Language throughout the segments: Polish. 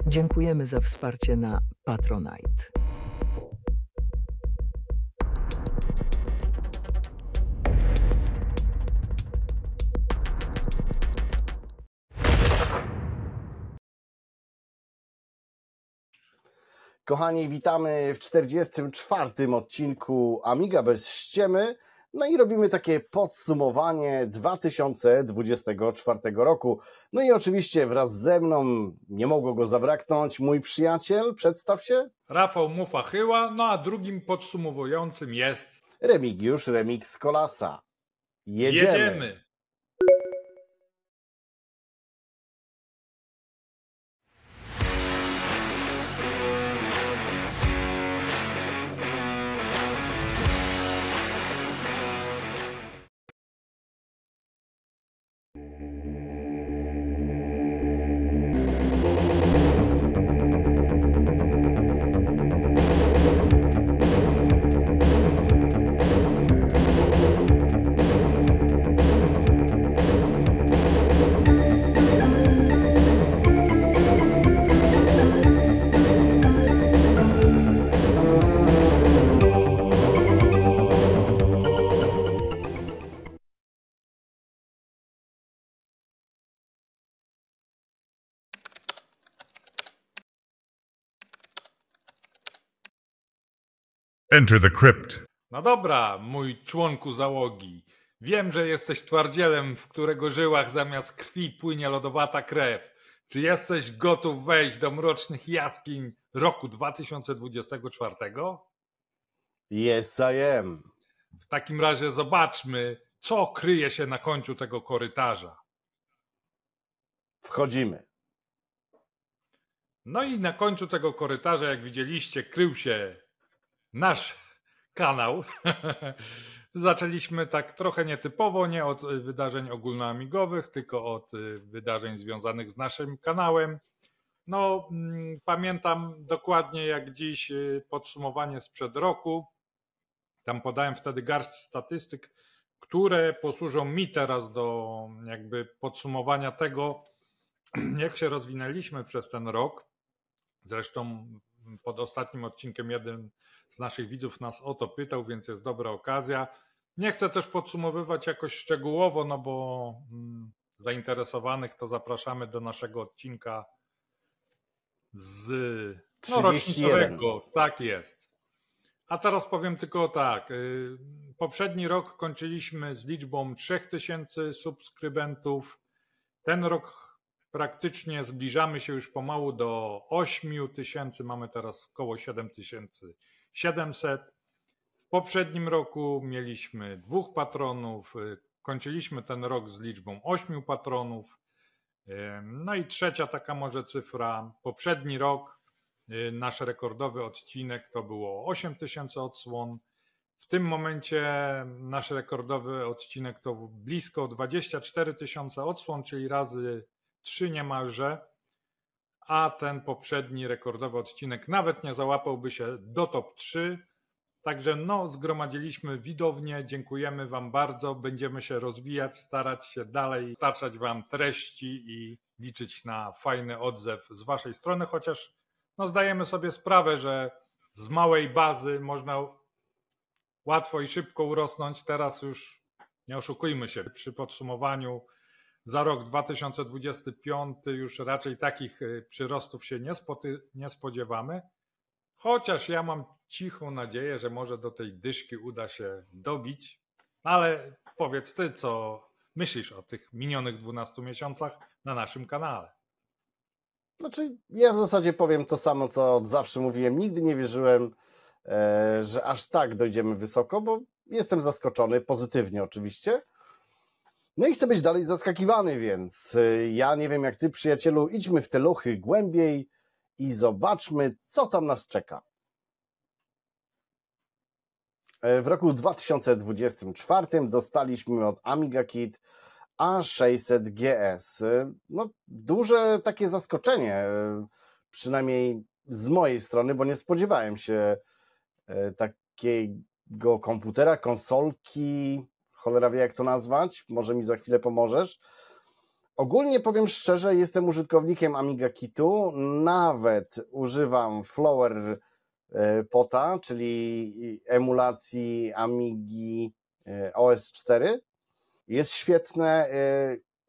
Dziękujemy za wsparcie na Patronite. Kochani, witamy w 44. odcinku Amiga bez ściemy. No i robimy takie podsumowanie 2024 roku. No i oczywiście wraz ze mną, nie mogło go zabraknąć, mój przyjaciel, przedstaw się. Rafał Mufa-Chyła, no a drugim podsumowującym jest... Remigiusz Remix Kolasa. Jedziemy! Enter the crypt. No dobra, mój członku załogi. Wiem, że jesteś twardzielem, w którego żyłach zamiast krwi płynie lodowata krew. Czy jesteś gotów wejść do mrocznych jaskiń roku 2024? Yes, I am. W takim razie zobaczmy, co kryje się na końcu tego korytarza. Wchodzimy. No i na końcu tego korytarza, jak widzieliście, krył się nasz kanał. Zaczęliśmy tak trochę nietypowo, nie od wydarzeń ogólnoamigowych, tylko od wydarzeń związanych z naszym kanałem. No, pamiętam dokładnie jak dziś podsumowanie sprzed roku. Tam podałem wtedy garść statystyk, które posłużą mi teraz do jakby podsumowania tego, jak się rozwinęliśmy przez ten rok. Zresztą pod ostatnim odcinkiem jeden z naszych widzów nas o to pytał, więc jest dobra okazja. Nie chcę też podsumowywać jakoś szczegółowo, no bo zainteresowanych to zapraszamy do naszego odcinka z 31. Tak jest. A teraz powiem tylko tak. Poprzedni rok kończyliśmy z liczbą 3000 subskrybentów. Ten rok praktycznie zbliżamy się już pomału do 8000, mamy teraz około 7700. W poprzednim roku mieliśmy 2 patronów, kończyliśmy ten rok z liczbą 8 patronów. No i trzecia taka może cyfra, poprzedni rok nasz rekordowy odcinek to było 8000 odsłon. W tym momencie nasz rekordowy odcinek to blisko 24 000 odsłon, czyli razy 3 niemalże, a ten poprzedni rekordowy odcinek nawet nie załapałby się do top 3. Także zgromadziliśmy widownię, dziękujemy Wam bardzo, będziemy się rozwijać, starać się dalej dostarczać Wam treści i liczyć na fajny odzew z Waszej strony, chociaż zdajemy sobie sprawę, że z małej bazy można łatwo i szybko urosnąć. Teraz już nie oszukujmy się, przy podsumowaniu za rok 2025 już raczej takich przyrostów się nie spodziewamy, chociaż ja mam cichą nadzieję, że może do tej dyszki uda się dobić, ale powiedz ty, co myślisz o tych minionych 12 miesiącach na naszym kanale. Znaczy, ja w zasadzie powiem to samo, co od zawsze mówiłem. Nigdy nie wierzyłem, że aż tak dojdziemy wysoko, bo jestem zaskoczony, pozytywnie oczywiście. No i chcę być dalej zaskakiwany, więc ja nie wiem jak ty, przyjacielu, idźmy w te lochy głębiej i zobaczmy, co tam nas czeka. W roku 2024 dostaliśmy od Amiga Kit A600GS. No, duże takie zaskoczenie, przynajmniej z mojej strony, bo nie spodziewałem się takiego komputera, konsolki, cholera wie jak to nazwać, może mi za chwilę pomożesz. Ogólnie powiem szczerze, jestem użytkownikiem Amiga Kitu, nawet używam Flower Pota, czyli emulacji Amigi OS 4. Jest świetne,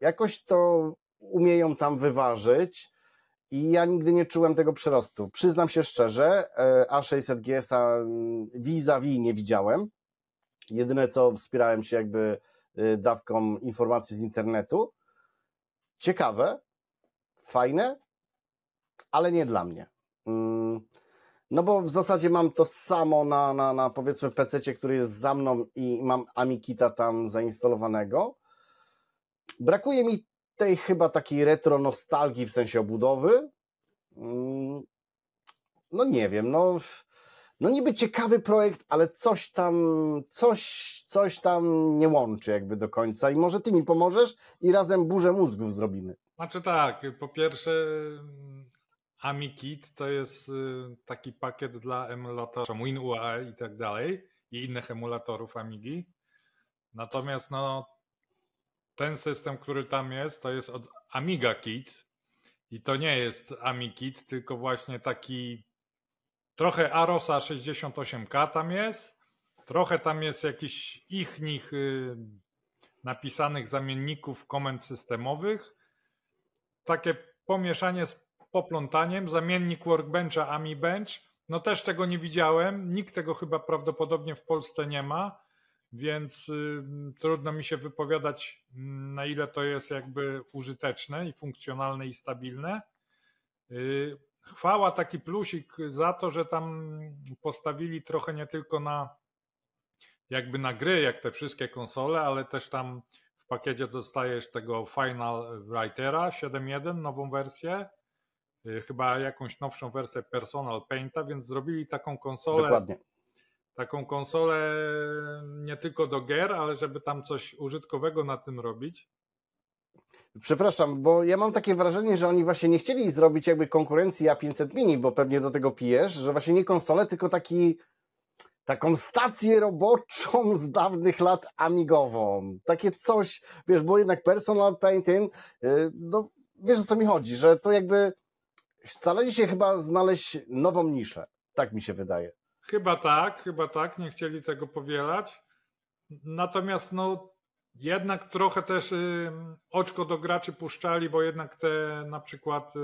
jakoś to umieją tam wyważyć i ja nigdy nie czułem tego przyrostu. Przyznam się szczerze, A600GS-a vis-a-vis nie widziałem. Jedyne co, wspierałem się jakby dawką informacji z internetu. Ciekawe, fajne, ale nie dla mnie. No bo w zasadzie mam to samo na powiedzmy PC-cie, który jest za mną i mam Amikita tam zainstalowanego. Brakuje mi tej chyba takiej retro nostalgii w sensie obudowy. No nie wiem, no niby ciekawy projekt, ale coś tam nie łączy jakby do końca i może ty mi pomożesz i razem burzę mózgów zrobimy. Znaczy tak, po pierwsze AmiKit to jest taki pakiet dla emulatora WinUAE i tak dalej i innych emulatorów Amigi. Natomiast no, ten system, który tam jest, to jest od Amiga Kit i to nie jest AmiKit, tylko właśnie taki trochę Arosa 68K tam jest, trochę tam jest jakichś nich napisanych zamienników komend systemowych, takie pomieszanie z poplątaniem, zamiennik Workbencha AmiBench, no też tego nie widziałem, nikt tego chyba prawdopodobnie w Polsce nie ma, więc trudno mi się wypowiadać, na ile to jest jakby użyteczne i funkcjonalne i stabilne. Chwała, taki plusik za to, że tam postawili trochę nie tylko jakby na gry, jak te wszystkie konsole, ale też tam w pakiecie dostajesz tego Final Writera 7.1, nową wersję, chyba jakąś nowszą wersję Personal Painta, więc zrobili taką konsolę. Dokładnie. Taką konsolę nie tylko do gier, ale żeby tam coś użytkowego na tym robić. Przepraszam, bo ja mam takie wrażenie, że oni właśnie nie chcieli zrobić jakby konkurencji A500 Mini, bo pewnie do tego pijesz, że właśnie nie konsolę, tylko taką stację roboczą z dawnych lat amigową. Takie coś, wiesz, bo jednak Personal Painting, no wiesz o co mi chodzi, że to jakby starali się chyba znaleźć nową niszę. Tak mi się wydaje. Chyba tak, nie chcieli tego powielać. Natomiast no jednak trochę też oczko do graczy puszczali, bo jednak te na przykład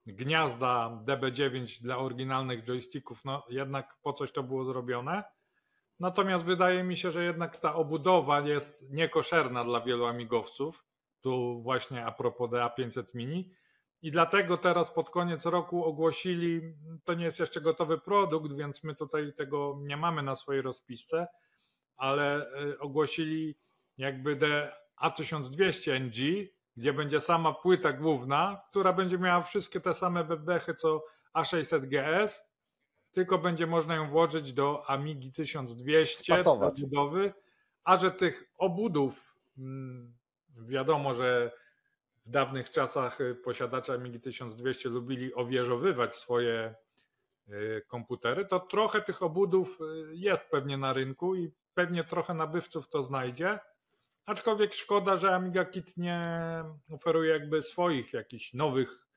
gniazda DB9 dla oryginalnych joysticków, no jednak po coś to było zrobione. Natomiast wydaje mi się, że jednak ta obudowa jest niekoszerna dla wielu amigowców. Tu właśnie a propos A500 Mini. I dlatego teraz pod koniec roku ogłosili, to nie jest jeszcze gotowy produkt, więc my tutaj tego nie mamy na swojej rozpisce, ale ogłosili jakby A1200NG, gdzie będzie sama płyta główna, która będzie miała wszystkie te same bebechy co A600GS, tylko będzie można ją włożyć do Amigi 1200 obudowy, a że tych obudów wiadomo, że w dawnych czasach posiadacze Amigi 1200 lubili owieżowywać swoje komputery, to trochę tych obudów jest pewnie na rynku i pewnie trochę nabywców to znajdzie, aczkolwiek szkoda, że Amiga Kit nie oferuje jakby swoich jakichś nowych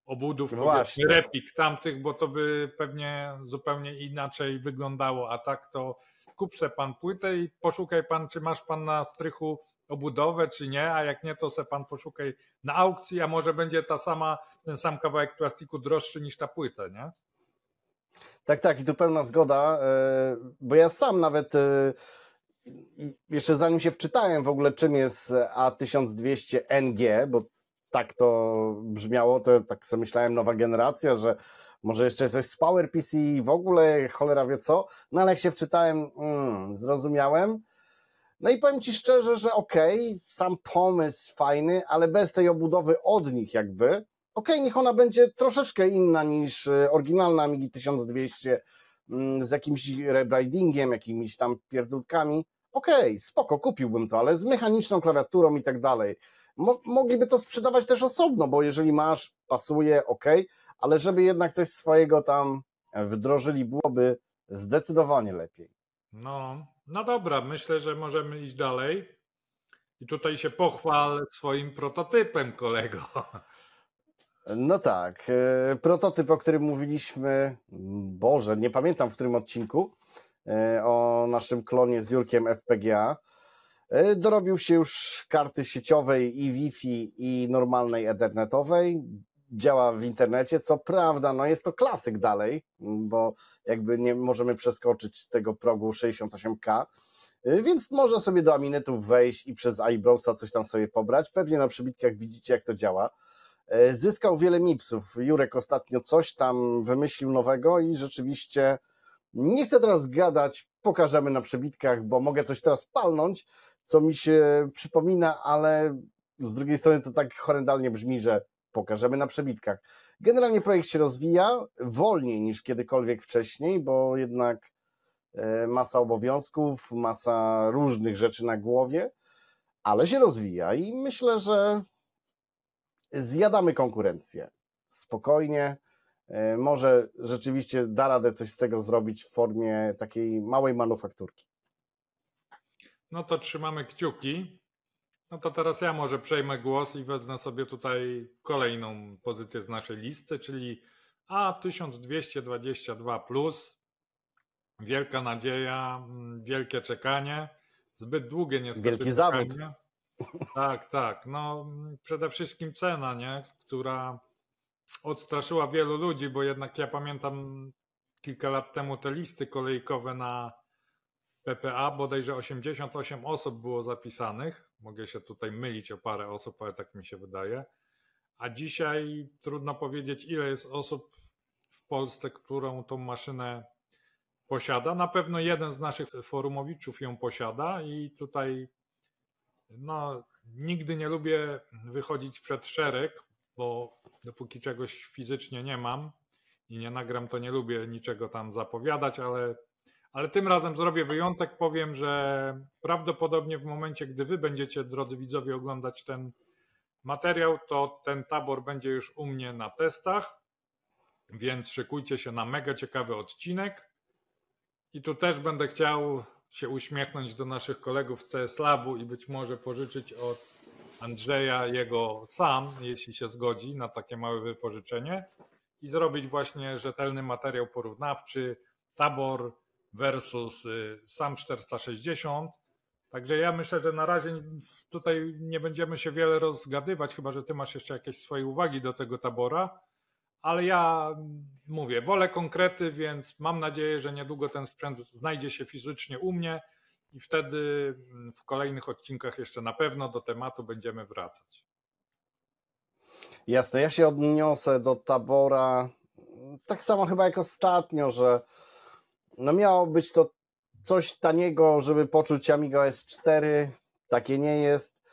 obudów, powiedzmy replik tamtych, bo to by pewnie zupełnie inaczej wyglądało, a tak to kup se pan płytę i poszukaj pan, czy masz pan na strychu obudowę, czy nie, a jak nie, to se pan poszukaj na aukcji, a może będzie ten sam kawałek plastiku droższy niż ta płyta, nie? Tak, i tu pełna zgoda, bo ja sam nawet jeszcze zanim się wczytałem w ogóle czym jest A1200NG, bo tak to brzmiało, to tak sobie myślałem nowa generacja, że może jeszcze coś z PowerPC i w ogóle cholera wie co, no ale jak się wczytałem, zrozumiałem. No i powiem ci szczerze, że okej, sam pomysł fajny, ale bez tej obudowy od nich jakby, niech ona będzie troszeczkę inna niż oryginalna Amigi 1200 z jakimś rebrandingiem, jakimiś tam pierdółkami. Spoko, kupiłbym to, ale z mechaniczną klawiaturą i tak dalej. Mogliby to sprzedawać też osobno, bo jeżeli masz, pasuje, ale żeby jednak coś swojego tam wdrożyli, byłoby zdecydowanie lepiej. No dobra, myślę, że możemy iść dalej. I tutaj się pochwal swoim prototypem, kolego. No tak, prototyp, o którym mówiliśmy, Boże, nie pamiętam w którym odcinku, o naszym klonie z Jurkiem FPGA. Dorobił się już karty sieciowej i Wi-Fi i normalnej ethernetowej. Działa w internecie, co prawda, no jest to klasyk dalej, bo jakby nie możemy przeskoczyć tego progu 68K, więc można sobie do Aminetów wejść i przez iBrowsa coś tam sobie pobrać. Pewnie na przebitkach widzicie, jak to działa. Zyskał wiele mipsów. Jurek ostatnio coś tam wymyślił nowego i rzeczywiście nie chcę teraz gadać, pokażemy na przebitkach, bo mogę coś teraz palnąć, co mi się przypomina, ale z drugiej strony to tak horrendalnie brzmi, że pokażemy na przebitkach. Generalnie projekt się rozwija wolniej niż kiedykolwiek wcześniej, bo jednak masa obowiązków, masa różnych rzeczy na głowie, ale się rozwija i myślę, że zjadamy konkurencję. Spokojnie. Może rzeczywiście da radę coś z tego zrobić w formie takiej małej manufakturki. No to trzymamy kciuki. No to teraz ja może przejmę głos i wezmę sobie tutaj kolejną pozycję z naszej listy, czyli A1222+. Wielka nadzieja, wielkie czekanie, zbyt długie niestety Wielki czekanie. zawód. Tak. No przede wszystkim cena, nie? Która odstraszyła wielu ludzi, bo jednak ja pamiętam kilka lat temu te listy kolejkowe na PPA, bodajże 88 osób było zapisanych. Mogę się tutaj mylić o parę osób, ale tak mi się wydaje. A dzisiaj trudno powiedzieć, ile jest osób w Polsce, którą tą maszynę posiada. Na pewno jeden z naszych forumowiczów ją posiada i tutaj no, nigdy nie lubię wychodzić przed szereg, bo dopóki czegoś fizycznie nie mam i nie nagram, to nie lubię niczego tam zapowiadać, ale tym razem zrobię wyjątek, powiem, że prawdopodobnie w momencie, gdy wy będziecie, drodzy widzowie, oglądać ten materiał, to ten tabor będzie już u mnie na testach, więc szykujcie się na mega ciekawy odcinek. I tu też będę chciał się uśmiechnąć do naszych kolegów z CS Labu i być może pożyczyć od Andrzeja jego sam, jeśli się zgodzi, na takie małe wypożyczenie i zrobić właśnie rzetelny materiał porównawczy, tabor versus SAM 460. Także ja myślę, że na razie tutaj nie będziemy się wiele rozgadywać, chyba że ty masz jeszcze jakieś swoje uwagi do tego tabora, ale ja mówię, wolę konkrety, więc mam nadzieję, że niedługo ten sprzęt znajdzie się fizycznie u mnie i wtedy w kolejnych odcinkach jeszcze na pewno do tematu będziemy wracać. Jasne, ja się odniosę do tabora tak samo chyba jak ostatnio, że no miało być to coś taniego, żeby poczuć Amiga S4, takie nie jest.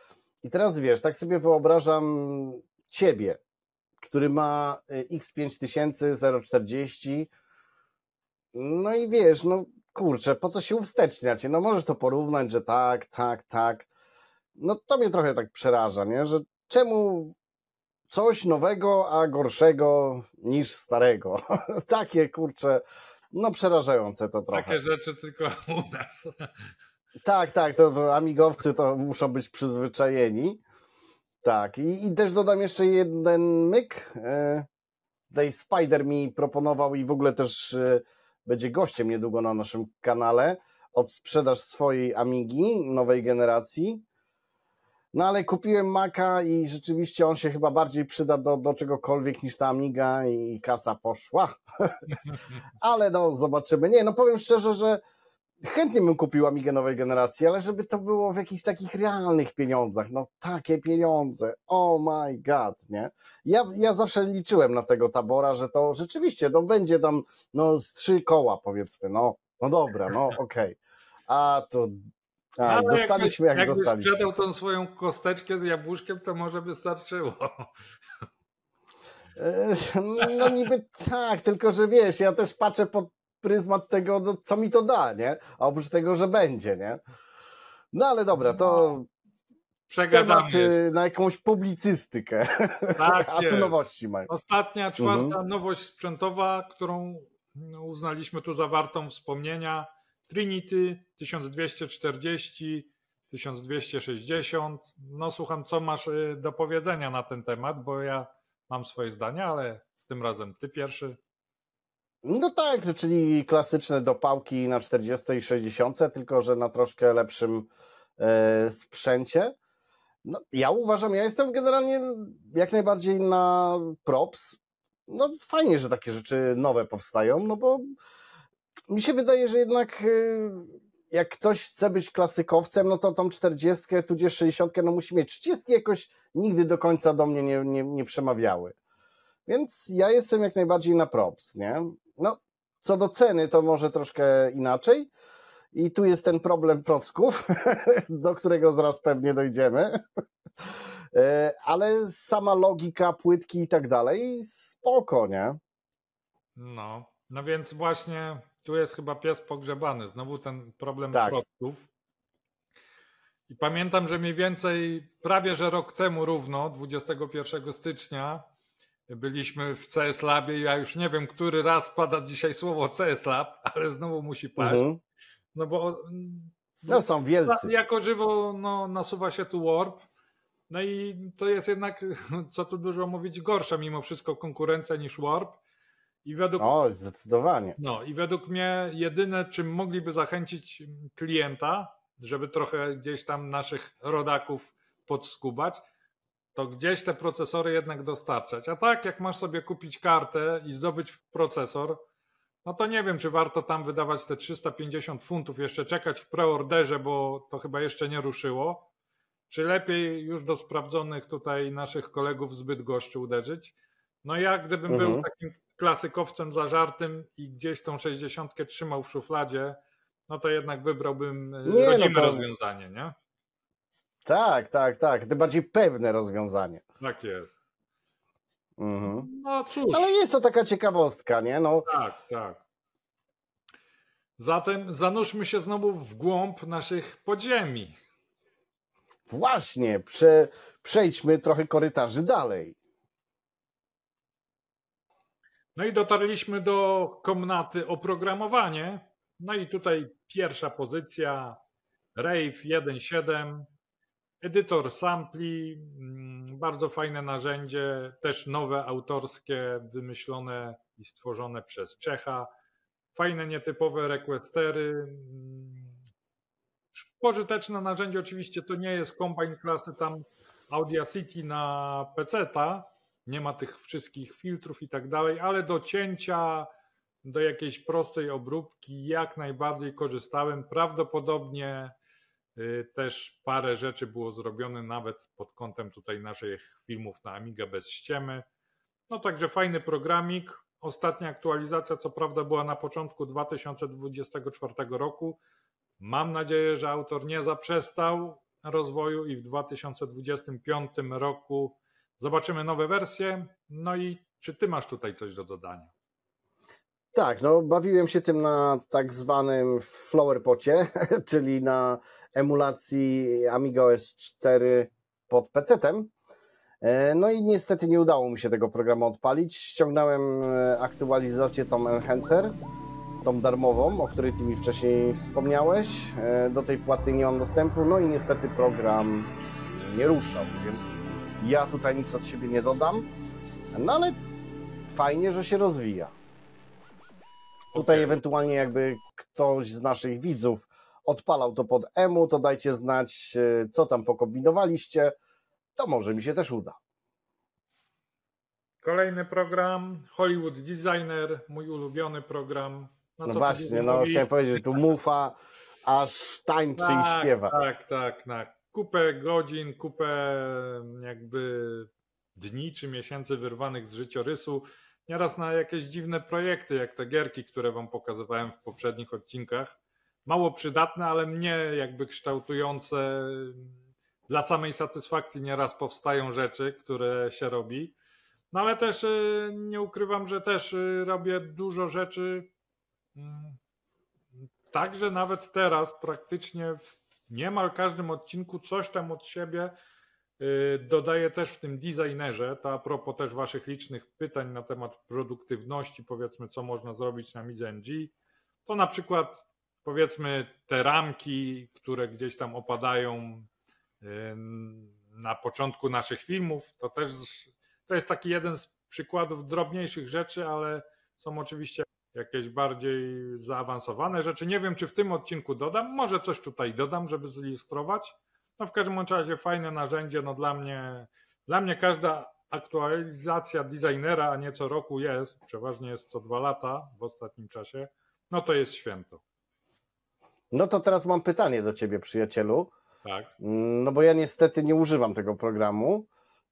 I teraz wiesz, tak sobie wyobrażam ciebie, który ma X5000 040, no i wiesz, no kurczę, po co się uwsteczniać? No możesz to porównać, że tak. No to mnie trochę tak przeraża, nie? Że czemu coś nowego, a gorszego niż starego? Takie kurczę, no przerażające to trochę. Takie rzeczy tylko u nas. Tak, to amigowcy to muszą być przyzwyczajeni. Tak, i też dodam jeszcze jeden myk. Tutaj Spider mi proponował i w ogóle też będzie gościem niedługo na naszym kanale. Odsprzedaż swojej Amigi nowej generacji. No ale kupiłem Maca i rzeczywiście on się chyba bardziej przyda do czegokolwiek niż ta Amiga i kasa poszła. Ale no zobaczymy. Nie, no powiem szczerze, że chętnie bym kupił Amigę nowej generacji, ale żeby to było w jakichś takich realnych pieniądzach, no takie pieniądze, oh my god, nie? Ja zawsze liczyłem na tego tabora, że to rzeczywiście, no będzie tam, no z 3 koła powiedzmy, no dobra, no okej. A to dostaliśmy jak dostaliśmy. Jakbyś sprzedał tą swoją kosteczkę z jabłuszkiem, to może by starczyło. No niby tak, tylko że wiesz, ja też patrzę pod pryzmat tego, no, co mi to da, nie? A oprócz tego, że będzie, nie? No ale dobra, to temat na jakąś publicystykę. Tak a tu nowości mają. Ostatnia, czwarta nowość sprzętowa, którą uznaliśmy tu za wartą wspomnienia. Trinity 1240 1260. No słucham, co masz do powiedzenia na ten temat, bo ja mam swoje zdania, ale tym razem ty pierwszy. No tak, czyli klasyczne dopałki na 40 i 60, tylko że na troszkę lepszym sprzęcie. No, ja uważam, ja jestem generalnie jak najbardziej na props. No fajnie, że takie rzeczy nowe powstają, no bo mi się wydaje, że jednak jak ktoś chce być klasykowcem, no to tą 40, tudzież 60, no musi mieć. 30 jakoś nigdy do końca do mnie nie przemawiały. Więc ja jestem jak najbardziej na props, nie? No, co do ceny, to może troszkę inaczej. I tu jest ten problem procków, do którego zaraz pewnie dojdziemy. Ale sama logika, płytki i tak dalej, spoko, nie? No więc właśnie tu jest chyba pies pogrzebany. Znowu ten problem Tak. procków. I pamiętam, że mniej więcej prawie że rok temu równo, 21 stycznia, byliśmy w CS Labie. Ja już nie wiem, który raz pada dzisiaj słowo CS Lab, ale znowu musi paść. No bo No są wielcy. jako żywo nasuwa się tu Warp. No i to jest jednak, co tu dużo mówić, gorsza mimo wszystko konkurencja niż Warp. I zdecydowanie. No i według mnie jedyne, czym mogliby zachęcić klienta, żeby trochę gdzieś tam naszych rodaków podskubać, to gdzieś te procesory jednak dostarczać. A tak, jak masz sobie kupić kartę i zdobyć procesor, no to nie wiem, czy warto tam wydawać te 350 funtów, jeszcze czekać w preorderze, bo to chyba jeszcze nie ruszyło. Czy lepiej już do sprawdzonych tutaj naszych kolegów z Bydgoszczy uderzyć? No ja gdybym był takim klasykowcem zażartym i gdzieś tą 60 trzymał w szufladzie, no to jednak wybrałbym rodzime rozwiązanie, nie? Tak. Tym bardziej pewne rozwiązanie. Tak jest. No cóż. Ale jest to taka ciekawostka, nie? No. Tak. Zatem zanurzmy się znowu w głąb naszych podziemi. Właśnie, przejdźmy trochę korytarzy dalej. No i dotarliśmy do komnaty oprogramowanie. No i tutaj pierwsza pozycja, Rave 1.7, edytor sampli, bardzo fajne narzędzie, też nowe, autorskie, wymyślone i stworzone przez Czecha. Fajne, nietypowe requestery. Pożyteczne narzędzie oczywiście to nie jest Combine klasy tam Audacity na PC-ta, nie ma tych wszystkich filtrów i tak dalej, ale do cięcia, do jakiejś prostej obróbki jak najbardziej korzystałem. Prawdopodobnie też parę rzeczy było zrobione nawet pod kątem tutaj naszych filmów na Amiga bez ściemy. No także fajny programik. Ostatnia aktualizacja co prawda była na początku 2024 roku. Mam nadzieję, że autor nie zaprzestał rozwoju i w 2025 roku zobaczymy nowe wersje. No i czy ty masz tutaj coś do dodania? Tak, no bawiłem się tym na tak zwanym Flowerpocie, czyli na emulacji Amiga OS 4 pod PC-tem. No i niestety nie udało mi się tego programu odpalić. Ściągnąłem aktualizację tą Enhancer, tą darmową, o której ty mi wcześniej wspomniałeś. Do tej płaty nie mam dostępu, no i niestety program nie ruszał, więc ja tutaj nic od siebie nie dodam. No ale fajnie, że się rozwija. Tutaj ewentualnie jakby ktoś z naszych widzów odpalał to pod EMU, to dajcie znać, co tam pokombinowaliście. To może mi się też uda. Kolejny program, Hollywood Designer, mój ulubiony program. No właśnie, chciałem powiedzieć, że tu mufa aż tańczy i śpiewa. Tak. Kupę godzin, kupę jakby dni czy miesięcy wyrwanych z życiorysu. Nieraz na jakieś dziwne projekty, jak te gierki, które wam pokazywałem w poprzednich odcinkach. Mało przydatne, ale mnie jakby kształtujące. Dla samej satysfakcji nieraz powstają rzeczy, które się robi. No ale też nie ukrywam, że też robię dużo rzeczy. Także nawet teraz praktycznie w niemal każdym odcinku coś tam od siebie dodaję też w tym designerze. To a propos też waszych licznych pytań na temat produktywności, powiedzmy co można zrobić na Midze NG. To na przykład powiedzmy te ramki, które gdzieś tam opadają na początku naszych filmów, to jest taki jeden z przykładów drobniejszych rzeczy, ale są oczywiście jakieś bardziej zaawansowane rzeczy. Nie wiem, czy w tym odcinku dodam, może coś tutaj dodam, żeby zilustrować. No w każdym razie fajne narzędzie, no dla mnie każda aktualizacja designera, a nie co roku jest, przeważnie jest co 2 lata w ostatnim czasie, no to jest święto. No to teraz mam pytanie do ciebie, przyjacielu. Tak. No bo ja niestety nie używam tego programu.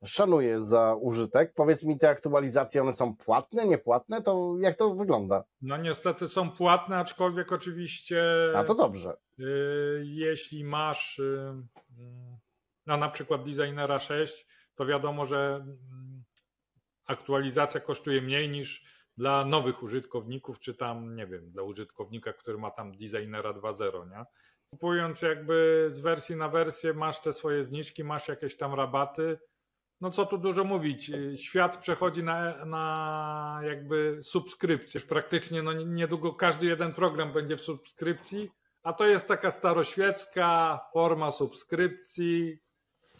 Szanuję za użytek. Powiedz mi, te aktualizacje, one są płatne, niepłatne? To jak to wygląda? No niestety są płatne, aczkolwiek oczywiście A to dobrze. jeśli masz no na przykład Designera 6, to wiadomo, że aktualizacja kosztuje mniej niż dla nowych użytkowników, czy tam, nie wiem, dla użytkownika, który ma tam Designera 2.0, nie? Kupując jakby z wersji na wersję, masz te swoje zniżki, masz jakieś tam rabaty. No co tu dużo mówić, świat przechodzi na jakby subskrypcję. Już praktycznie no niedługo każdy jeden program będzie w subskrypcji, a to jest taka staroświecka forma subskrypcji,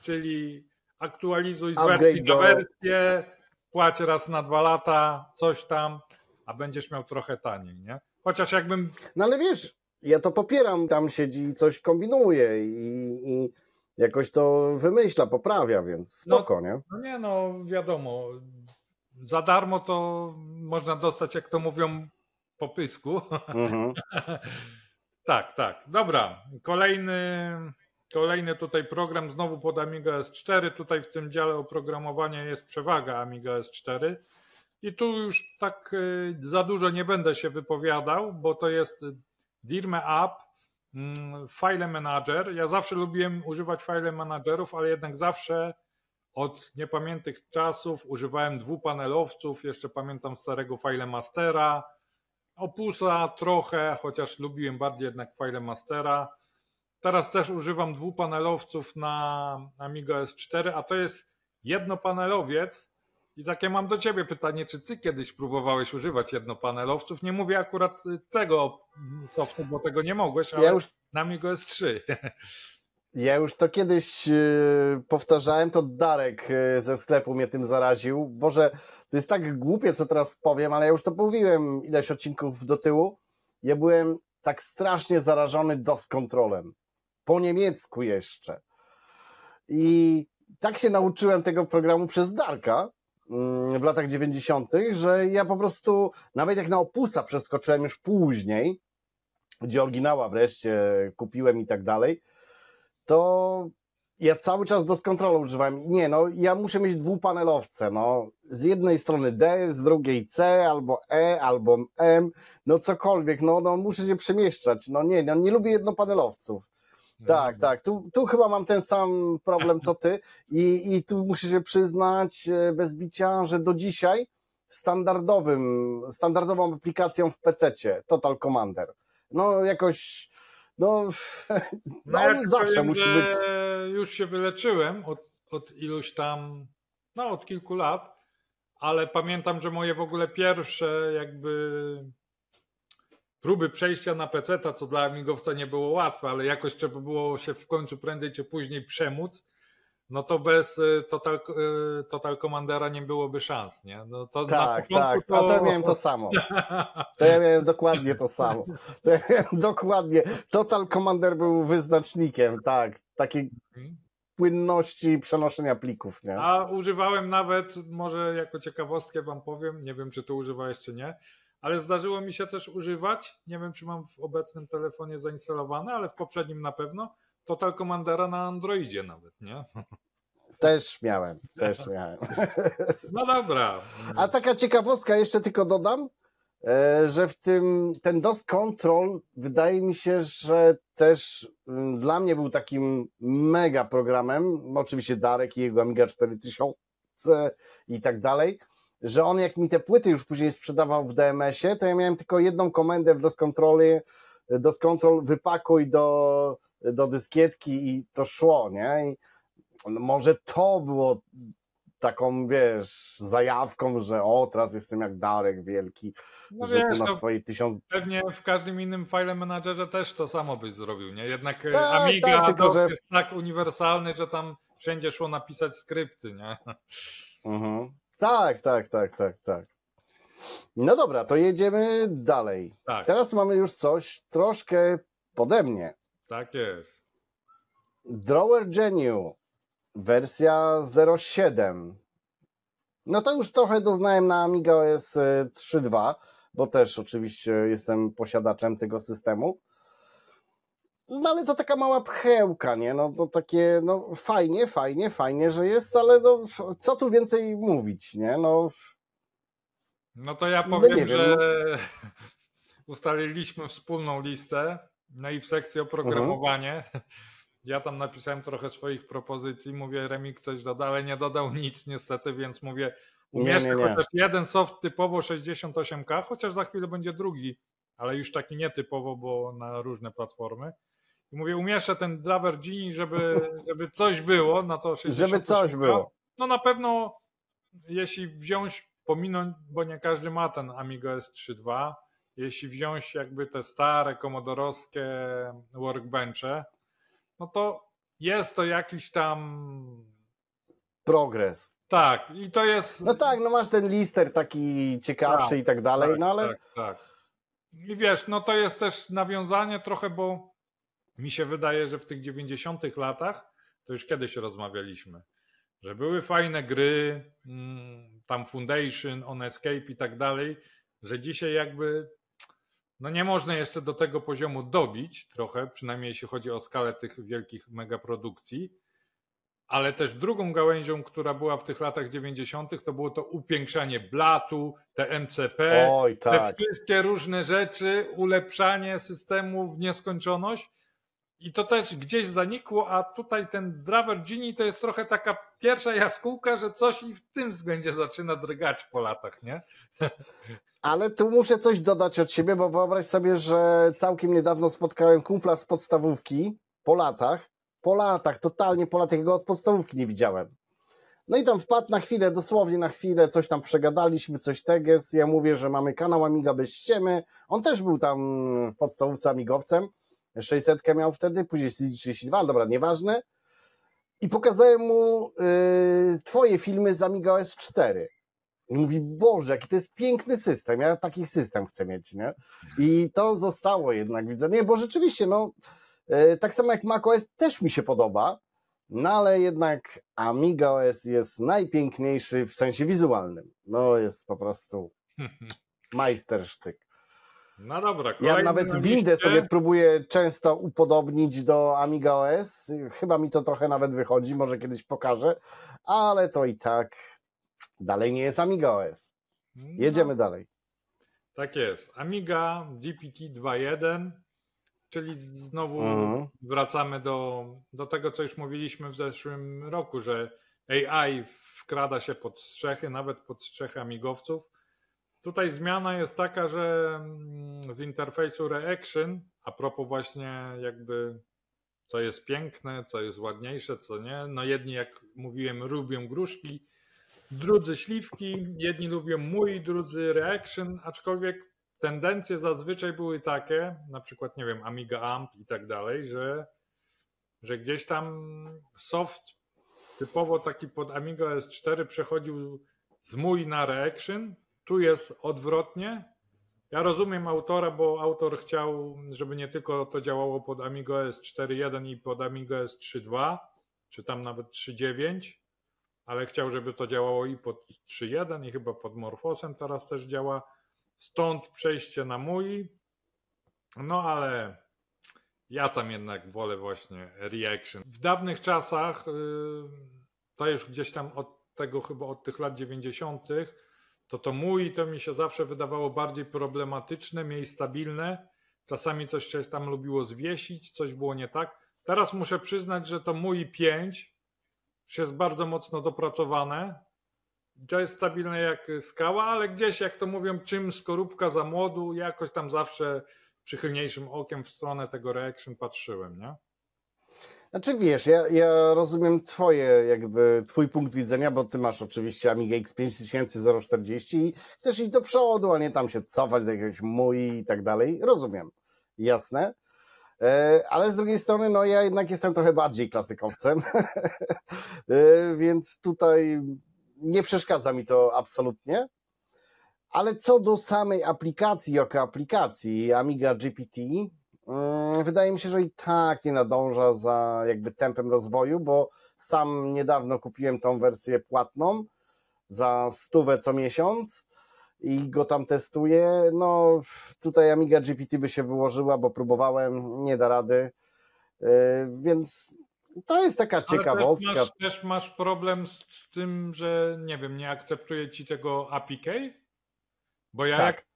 czyli aktualizuj z wersji na wersję, płać raz na 2 lata, coś tam, a będziesz miał trochę taniej, nie? Chociaż jakbym... No ale wiesz, ja to popieram, tam siedzi i coś kombinuje i jakoś to wymyśla, poprawia, więc spoko, nie? No nie, no wiadomo, za darmo to można dostać, jak to mówią, po pysku. Mhm. Tak, tak. Dobra, kolejny tutaj program, znowu pod Amiga S4. Tutaj w tym dziale oprogramowania jest przewaga Amiga S4. I tu już tak za dużo nie będę się wypowiadał, bo to jest Dirme App, File Manager. Ja zawsze lubiłem używać file managerów, ale jednak zawsze od niepamiętnych czasów używałem dwupanelowców. Jeszcze pamiętam starego File Mastera, Opusa trochę, chociaż lubiłem bardziej jednak File Mastera. Teraz też używam dwupanelowców na Amiga S4, a to jest jednopanelowiec. I takie mam do ciebie pytanie, czy ty kiedyś próbowałeś używać jednopanelowców? Nie mówię akurat tego softu, bo tego nie mogłeś, ale na Amiga S3. Ja już to kiedyś powtarzałem, to Darek ze sklepu mnie tym zaraził. Boże, to jest tak głupie, co teraz powiem, ale ja już to mówiłem ileś odcinków do tyłu. Ja byłem tak strasznie zarażony DOS Controlem. Po niemiecku jeszcze. I tak się nauczyłem tego programu przez Darka w latach 90., że ja po prostu, nawet jak na Opusa przeskoczyłem już później, gdzie oryginała wreszcie kupiłem i tak dalej, to ja cały czas DOS Control używałem. Nie, no ja muszę mieć dwupanelowce, no. Z jednej strony D, z drugiej C, albo E, albo M, no cokolwiek, no muszę się przemieszczać. No nie lubię jednopanelowców. Tak, tak, tu chyba mam ten sam problem co ty i tu muszę się przyznać bez bicia, że do dzisiaj standardową aplikacją w PC-cie Total Commander. No jakoś, on zawsze powiem, musi być. Już się wyleczyłem od iluś tam, no od kilku lat, ale pamiętam, że moje w ogóle pierwsze jakby próby przejścia na PC-ta, co dla amigowca nie było łatwe, ale jakoś trzeba było się w końcu prędzej czy później przemóc, no to bez Total Commandera nie byłoby szans, nie? No to Tak, a to ja miałem to samo. To ja miałem dokładnie to samo. Total Commander był wyznacznikiem, tak, takiej płynności przenoszenia plików, nie? A używałem nawet, może jako ciekawostkę wam powiem, nie wiem czy to używałeś czy nie, ale zdarzyło mi się też używać, nie wiem czy mam w obecnym telefonie zainstalowane, ale w poprzednim na pewno, Total Commandera na Androidzie nawet, nie? Też miałem. No dobra. A taka ciekawostka, jeszcze tylko dodam, że ten DOS Control wydaje mi się, że też dla mnie był takim mega programem, oczywiście Darek i jego Amiga 4000 i tak dalej, że on jak mi te płyty już później sprzedawał w DMS-ie, to ja miałem tylko jedną komendę w DOS Control wypakuj do dyskietki i to szło, nie? I może to było taką, wiesz, zajawką, że o, teraz jestem jak Darek Wielki, No że wiesz, tu na to swojej 1000... pewnie w każdym innym file managerze też to samo byś zrobił, nie? Jednak Tak, Amiga tylko Dock że... jest tak uniwersalny, że tam wszędzie szło napisać skrypty, nie? Mhm. Tak. No dobra, to jedziemy dalej. Tak, Teraz mamy już coś troszkę pode mnie. tak jest. Drawer Geniu, wersja 07. No to już trochę doznałem na Amiga OS 3.2, bo też oczywiście jestem posiadaczem tego systemu. No ale to taka mała pchełka, nie? No to takie, no fajnie, że jest, ale no co tu więcej mówić, nie? No to ja No powiem, nie wiem, że no. ustaliliśmy wspólną listę, no i w sekcji oprogramowanie ja tam napisałem trochę swoich propozycji, mówię Remik coś doda, ale nie dodał nic niestety, więc mówię umieszczę Nie. chociaż jeden soft typowo 68K, chociaż za chwilę będzie drugi, ale już taki nietypowo, bo na różne platformy. I mówię umieszczę ten Drawer Genie, żeby coś było na to 68K. Żeby coś było. No na pewno jeśli wziąć, pominąć, bo nie każdy ma ten Amiga OS 3.2, jeśli wziąć jakby te stare komodorowskie workbenche, no to jest to jakiś tam Progres. tak i to jest No tak, no masz ten lister taki ciekawszy i tak dalej, no ale... Tak. I wiesz, no to jest też nawiązanie trochę, bo mi się wydaje, że w tych 90 latach, to już kiedyś rozmawialiśmy, że były fajne gry, tam Foundation, On Escape i tak dalej, że dzisiaj jakby no nie można jeszcze do tego poziomu dobić trochę, przynajmniej jeśli chodzi o skalę tych wielkich megaprodukcji, ale też drugą gałęzią, która była w tych latach 90., to było to upiększanie blatu, te MCP, Oj, tak. te wszystkie różne rzeczy, ulepszanie systemu w nieskończoność. I to też gdzieś zanikło, a tutaj ten Drawer Genie to jest trochę taka pierwsza jaskółka, że coś i w tym względzie zaczyna drgać po latach, nie? Ale tu muszę coś dodać od siebie, bo wyobraź sobie, że całkiem niedawno spotkałem kumpla z podstawówki po latach, totalnie po latach, jego od podstawówki nie widziałem. No i tam wpadł na chwilę, dosłownie na chwilę, coś tam przegadaliśmy, coś teges, ja mówię, że mamy kanał Amiga bez ściemy, on też był tam w podstawówce amigowcem, 600 miał wtedy, później CD32, dobra, nieważne. I pokazałem mu twoje filmy z Amiga OS 4. I mówi, Boże, jaki to jest piękny system, ja taki system chcę mieć, nie? I to zostało jednak, widzę, nie, bo rzeczywiście, no, tak samo jak macOS też mi się podoba, no ale jednak Amiga OS jest najpiękniejszy w sensie wizualnym. No jest po prostu majstersztyk. No dobra, Ja nawet windę sobie próbuję często upodobnić do Amiga OS. Chyba mi to trochę nawet wychodzi, może kiedyś pokażę, ale to i tak dalej nie jest Amiga OS. Jedziemy dalej. Tak jest. Amiga GPT 2.1, czyli znowu wracamy do tego, co już mówiliśmy w zeszłym roku, że AI wkrada się pod strzechy, nawet pod strzechy amigowców. Tutaj zmiana jest taka, że z interfejsu Reaction, a propos właśnie jakby co jest piękne, co jest ładniejsze, co nie. No jedni, jak mówiłem, lubią gruszki, drudzy śliwki, jedni lubią mój, drudzy Reaction, aczkolwiek tendencje zazwyczaj były takie, na przykład, nie wiem, Amiga AMP i tak dalej, że gdzieś tam soft typowo taki pod Amiga OS 4 przechodził z mój na Reaction. Tu jest odwrotnie. Ja rozumiem autora, bo autor chciał, żeby nie tylko to działało pod Amiga OS 4.1 i pod Amiga OS 3.2, czy tam nawet 3.9, ale chciał, żeby to działało i pod 3.1 i chyba pod Morphosem teraz też działa. Stąd przejście na mój. No ale ja tam jednak wolę właśnie Reaction. W dawnych czasach, to już gdzieś tam od tego chyba od tych lat 90., to mój to mi się zawsze wydawało bardziej problematyczne, mniej stabilne. Czasami coś się tam lubiło zwiesić, coś było nie tak. Teraz muszę przyznać, że to mój 5 już jest bardzo mocno dopracowane. To jest stabilne jak skała, ale gdzieś, jak to mówią, czym skorupka za młodu, jakoś tam zawsze przychylniejszym okiem w stronę tego Reaction patrzyłem, nie? Znaczy wiesz, ja rozumiem twój punkt widzenia, bo ty masz oczywiście Amiga X5000 040 i chcesz iść do przodu, a nie tam się cofać do jakiegoś MUI i tak dalej. Rozumiem, jasne. Ale z drugiej strony, no ja jednak jestem trochę bardziej klasykowcem, więc tutaj nie przeszkadza mi to absolutnie. Ale co do samej aplikacji jako aplikacji Amiga GPT, wydaje mi się, że i tak nie nadąża za jakby tempem rozwoju, bo sam niedawno kupiłem tą wersję płatną za 100 co miesiąc i go tam testuję. No tutaj Amiga GPT by się wyłożyła, bo próbowałem, nie da rady, więc to jest taka ciekawostka. Ale też masz problem z tym, że nie wiem, nie akceptuje ci tego APK? Bo Tak.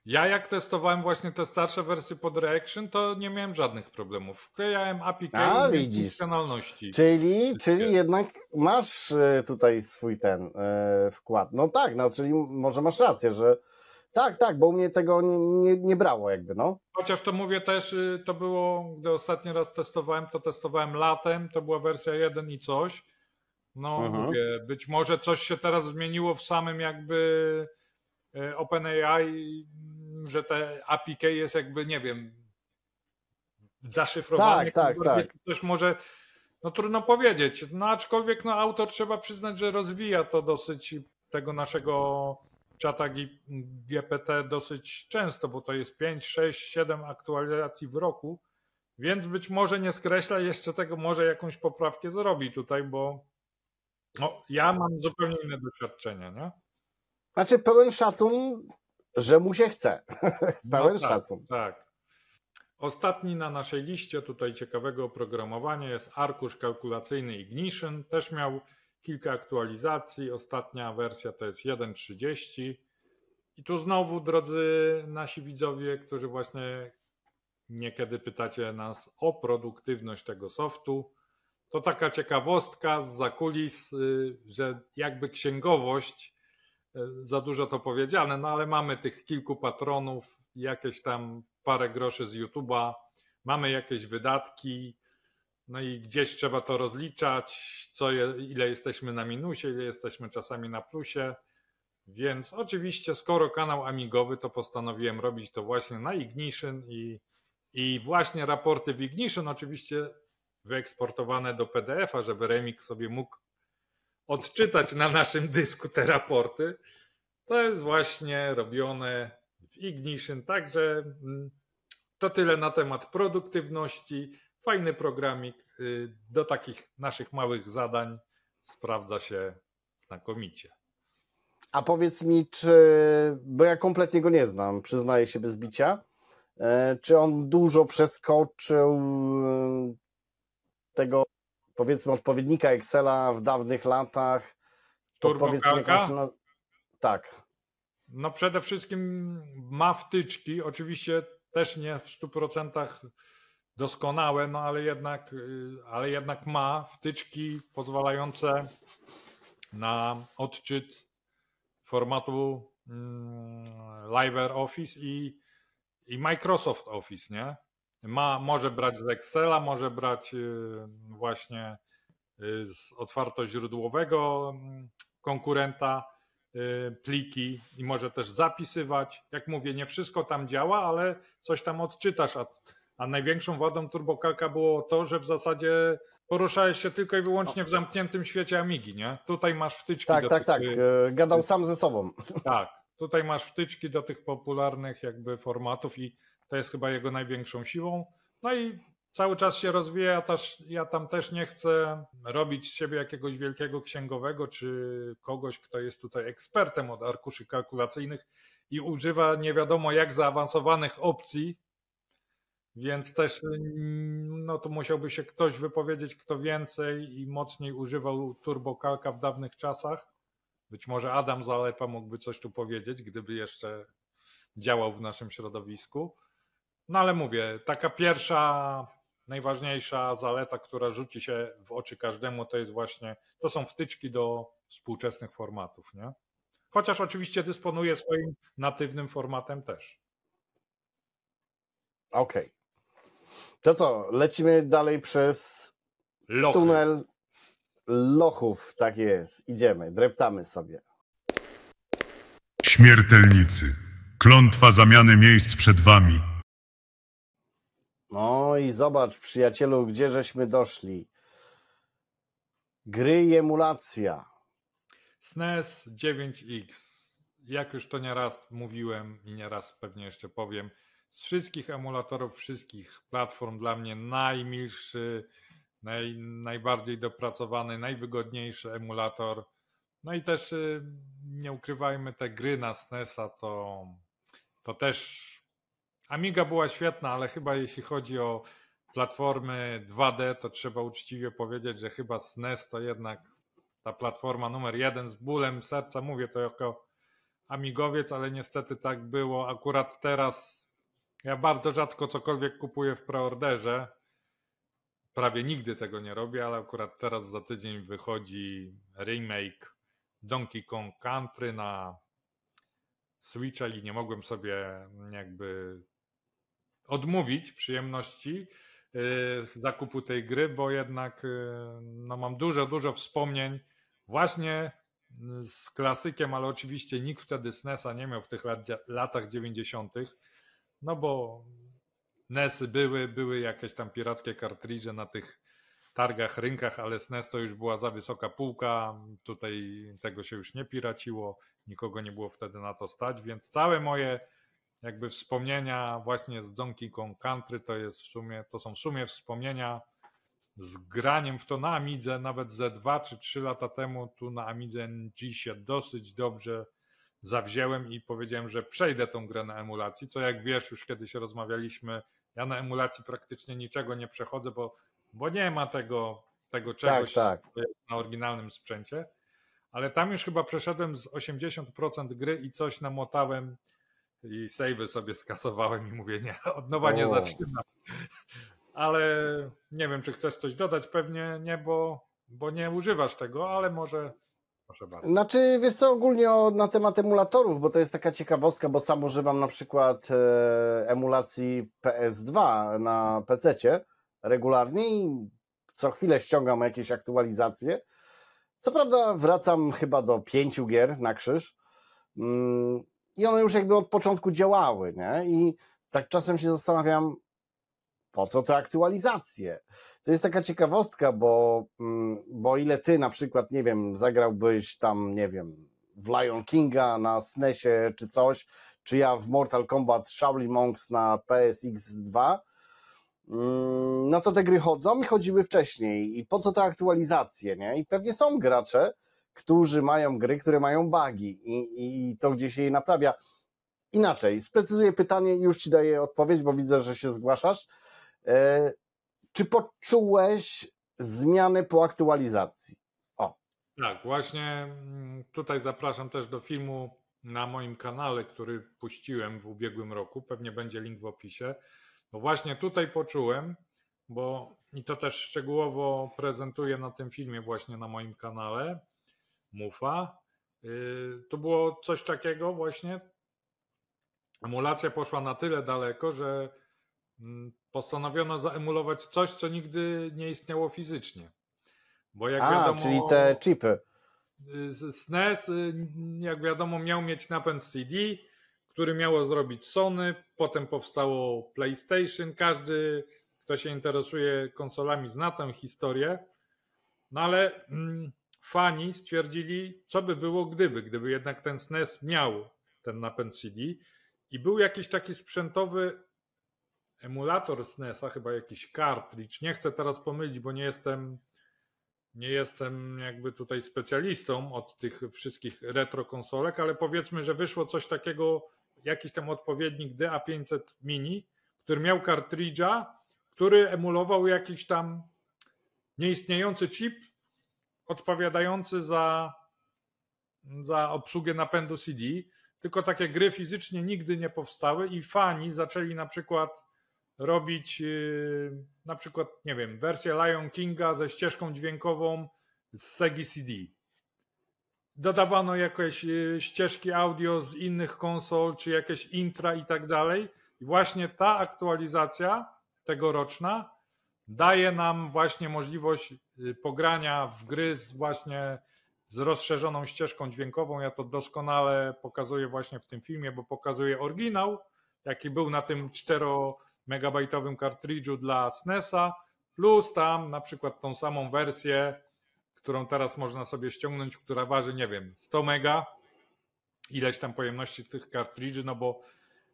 jak testowałem właśnie te starsze wersje pod Reaction, to nie miałem żadnych problemów. Wklejałem APK i Widzisz. funkcjonalności. Czyli jednak masz tutaj swój wkład. No tak, no czyli może masz rację, że tak, bo u mnie tego nie brało jakby, no. Chociaż to mówię też, to było, gdy ostatni raz testowałem latem, to była wersja 1 i coś. No mówię, być może coś się teraz zmieniło w samym jakby OpenAI, że te APK jest jakby, nie wiem, zaszyfrowane. Tak. Coś może, no trudno powiedzieć, no aczkolwiek no autor trzeba przyznać, że rozwija to dosyć tego naszego czata GPT dosyć często, bo to jest 5, 6, 7 aktualizacji w roku, więc być może nie skreśla jeszcze tego, może jakąś poprawkę zrobi tutaj, bo no, ja mam zupełnie inne doświadczenia, nie? Znaczy pełen szacun, że mu się chce. Pełen szacun. Tak. Ostatni na naszej liście tutaj ciekawego oprogramowania jest arkusz kalkulacyjny Ignition. Też miał kilka aktualizacji. Ostatnia wersja to jest 1.30. I tu znowu, drodzy nasi widzowie, którzy właśnie niekiedy pytacie nas o produktywność tego softu, to taka ciekawostka zza kulis, że jakby księgowość, za dużo to powiedziane, no ale mamy tych kilku patronów, jakieś tam parę groszy z YouTube'a, mamy jakieś wydatki, no i gdzieś trzeba to rozliczać, ile jesteśmy na minusie, ile jesteśmy czasami na plusie, więc oczywiście skoro kanał amigowy, to postanowiłem robić to właśnie na Ignition i właśnie raporty w Ignition oczywiście wyeksportowane do PDF-a, żeby Remix sobie mógł odczytać na naszym dysku te raporty. To jest właśnie robione w Ignition, także to tyle na temat produktywności. Fajny programik do takich naszych małych zadań sprawdza się znakomicie. A powiedz mi, bo ja kompletnie go nie znam, przyznaję się bez bicia, czy on dużo przeskoczył tego, powiedzmy, odpowiednika Excela w dawnych latach? TurboCalca? Tak. No przede wszystkim ma wtyczki, oczywiście też nie w 100% doskonałe, no ale jednak ma wtyczki pozwalające na odczyt formatu LibreOffice i Microsoft Office, nie? Może brać z Excela, może brać właśnie z otwartoźródłowego konkurenta pliki i może też zapisywać. Jak mówię, nie wszystko tam działa, ale coś tam odczytasz, a największą wadą TurboCalca było to, że w zasadzie poruszałeś się tylko i wyłącznie w zamkniętym świecie Amigi, nie? Tutaj masz wtyczki Tak. Gadał sam ze sobą. Tak, tutaj masz wtyczki do tych popularnych jakby formatów i to jest chyba jego największą siłą. No i cały czas się rozwija, ja tam też nie chcę robić z siebie jakiegoś wielkiego księgowego, czy kogoś, kto jest tutaj ekspertem od arkuszy kalkulacyjnych i używa nie wiadomo jak zaawansowanych opcji, więc też no tu musiałby się ktoś wypowiedzieć, kto więcej i mocniej używał TurboCalca w dawnych czasach. Być może Adam Zalepa mógłby coś tu powiedzieć, gdyby jeszcze działał w naszym środowisku. No ale mówię, taka pierwsza, najważniejsza zaleta, która rzuci się w oczy każdemu, to są wtyczki do współczesnych formatów, nie? Chociaż oczywiście dysponuje swoim natywnym formatem też. Okej. To co, lecimy dalej przez Lochy. Tunel lochów, tak jest. Idziemy, dreptamy sobie. Śmiertelnicy. Klątwa zamiany miejsc przed wami. No i zobacz, przyjacielu, gdzie żeśmy doszli. Gry i emulacja. SNES 9X. Jak już to nieraz mówiłem i nieraz pewnie jeszcze powiem, z wszystkich emulatorów, wszystkich platform dla mnie najmilszy, najbardziej dopracowany, najwygodniejszy emulator. No i też nie ukrywajmy, te gry na SNES-a to też Amiga była świetna, ale chyba jeśli chodzi o platformy 2D, to trzeba uczciwie powiedzieć, że chyba SNES to jednak ta platforma numer 1. Z bólem serca mówię to jako amigowiec, ale niestety tak było. Akurat teraz ja bardzo rzadko cokolwiek kupuję w preorderze. Prawie nigdy tego nie robię, ale akurat teraz za tydzień wychodzi remake Donkey Kong Country na Switcha i nie mogłem sobie jakby odmówić przyjemności z zakupu tej gry, bo jednak no, mam dużo wspomnień właśnie z klasykiem, ale oczywiście nikt wtedy SNES-a nie miał w tych latach 90. No bo NES-y były jakieś tam pirackie kartridże na tych targach, rynkach, ale SNES to już była za wysoka półka, tutaj tego się już nie piraciło, nikogo nie było wtedy na to stać, więc całe moje jakby wspomnienia właśnie z Donkey Kong Country to są w sumie wspomnienia z graniem w to na Amidze, nawet ze 2 czy 3 lata temu tu na Amidze NG się dosyć dobrze zawzięłem i powiedziałem, że przejdę tą grę na emulacji, co jak wiesz, już kiedyś rozmawialiśmy, ja na emulacji praktycznie niczego nie przechodzę, bo nie ma tego czegoś Tak. na oryginalnym sprzęcie, ale tam już chyba przeszedłem z 80% gry i coś namotałem i save'y sobie skasowałem i mówię, nie, od nowa nie zaczynam. Ale nie wiem, czy chcesz coś dodać, pewnie nie, bo nie używasz tego, ale może proszę bardzo. Znaczy, wiesz co, ogólnie na temat emulatorów, bo to jest taka ciekawostka, bo sam używam na przykład emulacji PS2 na PC-cie regularnie i co chwilę ściągam jakieś aktualizacje. Co prawda wracam chyba do 5 gier na krzyż i one już jakby od początku działały, nie? I tak czasem się zastanawiam, po co te aktualizacje? To jest taka ciekawostka, bo o ile ty na przykład, nie wiem, zagrałbyś tam, nie wiem, w Lion Kinga na SNESie czy coś, czy ja w Mortal Kombat Shaolin Monks na PSX2, no to te gry chodzą i chodziły wcześniej. I po co te aktualizacje, nie? I pewnie są gracze, którzy mają gry, które mają bugi i to gdzieś je naprawia. Inaczej, sprecyzuję pytanie i już ci daję odpowiedź, bo widzę, że się zgłaszasz. Czy poczułeś zmiany po aktualizacji? O. Tak, właśnie tutaj zapraszam też do filmu na moim kanale, który puściłem w ubiegłym roku. Pewnie będzie link w opisie. Bo właśnie tutaj poczułem, i to też szczegółowo prezentuję na tym filmie właśnie na moim kanale Mufa. To było coś takiego właśnie. Emulacja poszła na tyle daleko, że postanowiono zaemulować coś, co nigdy nie istniało fizycznie. Bo jak wiadomo, czyli te chipy. SNES, jak wiadomo, miał mieć napęd CD, który miało zrobić Sony, potem powstało PlayStation. Każdy, kto się interesuje konsolami, zna tę historię. No ale fani stwierdzili, co by było gdyby jednak ten SNES miał ten napęd CD i był jakiś taki sprzętowy emulator SNES-a, chyba jakiś cartridge. Nie chcę teraz pomylić, bo nie jestem jakby tutaj specjalistą od tych wszystkich retro konsolek, ale powiedzmy, że wyszło coś takiego, jakiś tam odpowiednik DA500 Mini, który miał kartridża, który emulował jakiś tam nieistniejący chip odpowiadający za obsługę napędu CD, tylko takie gry fizycznie nigdy nie powstały i fani zaczęli na przykład robić nie wiem, wersję Lion Kinga ze ścieżką dźwiękową z Segi CD. Dodawano jakieś ścieżki audio z innych konsol, czy jakieś intra i tak dalej. I właśnie ta aktualizacja tegoroczna daje nam właśnie możliwość pogrania w gry właśnie z rozszerzoną ścieżką dźwiękową. Ja to doskonale pokazuję właśnie w tym filmie, bo pokazuję oryginał, jaki był na tym 4-megabajtowym kartridżu dla SNES-a, plus tam na przykład tą samą wersję, którą teraz można sobie ściągnąć, która waży, nie wiem, 100 mega, ileś tam pojemności tych kartridży, no bo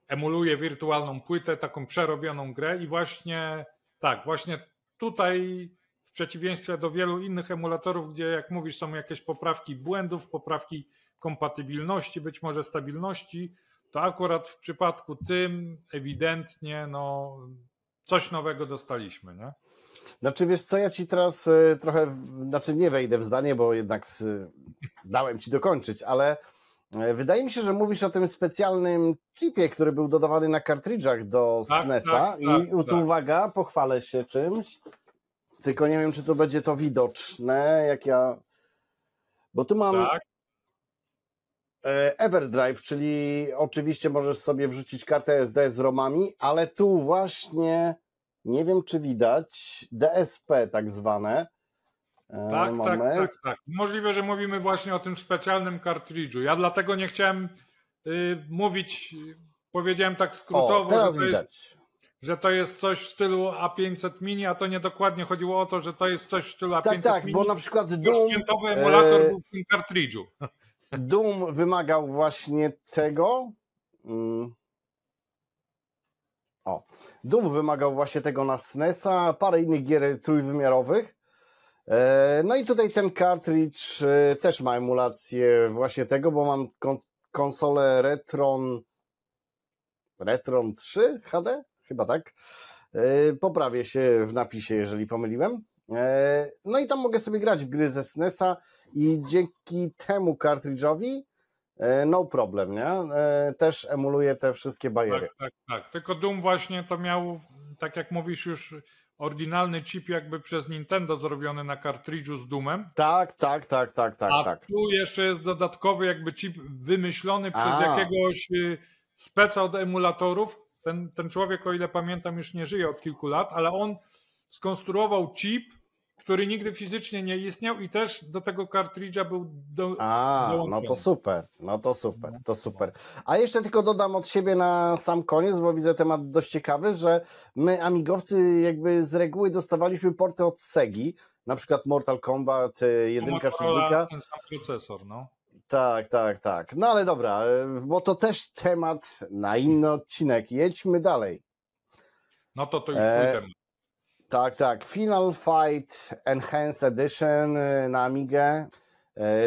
emuluje wirtualną płytę, taką przerobioną grę i właśnie tak, właśnie tutaj w przeciwieństwie do wielu innych emulatorów, gdzie jak mówisz są jakieś poprawki błędów, poprawki kompatybilności, być może stabilności, to akurat w przypadku tym ewidentnie no, coś nowego dostaliśmy, nie? Znaczy wiesz co, ja ci teraz trochę, znaczy nie wejdę w zdanie, bo jednak dałem ci dokończyć, ale wydaje mi się, że mówisz o tym specjalnym chipie, który był dodawany na kartridżach do SNES-a i tu uwaga, pochwalę się czymś, tylko nie wiem, czy to będzie to widoczne, jak ja, bo tu mam EverDrive, czyli oczywiście możesz sobie wrzucić kartę SD z ROMami, ale tu właśnie nie wiem, czy widać DSP tak zwane. Tak. Możliwe, że mówimy właśnie o tym specjalnym kartridżu. Ja dlatego nie chciałem mówić, powiedziałem tak skrótowo, teraz że to jest coś w stylu A500 Mini, a to nie dokładnie chodziło o to, że to jest coś w stylu A500 Mini. Bo na przykład Doom, emulator był w tym kartridżu. Doom wymagał właśnie tego. Doom wymagał właśnie tego na SNES-a, parę innych gier trójwymiarowych. No i tutaj ten kartridż też ma emulację właśnie tego, bo mam konsolę Retron 3 HD? Chyba tak. Poprawię się w napisie, jeżeli pomyliłem. No i tam mogę sobie grać w gry ze SNES-a i dzięki temu kartridżowi no problem, nie? Też emuluje te wszystkie bariery. Tak. Tylko Doom właśnie to miał, tak jak mówisz, już oryginalny chip jakby przez Nintendo zrobiony na kartridżu z Doomem. Tak. A tu jeszcze jest dodatkowy jakby chip wymyślony przez jakiegoś speca od emulatorów. Ten człowiek, o ile pamiętam, już nie żyje od kilku lat, ale on skonstruował chip, który nigdy fizycznie nie istniał i też do tego kartridża był dołączony. To super. A jeszcze tylko dodam od siebie na sam koniec, bo widzę temat dość ciekawy, że my amigowcy jakby z reguły dostawaliśmy porty od Segi, na przykład Mortal Kombat 1 czy 2. Ten sam procesor, no. Tak. No ale dobra, bo to też temat na inny odcinek. Jedźmy dalej. No to już twój temat. Tak. Final Fight Enhanced Edition na Amigę.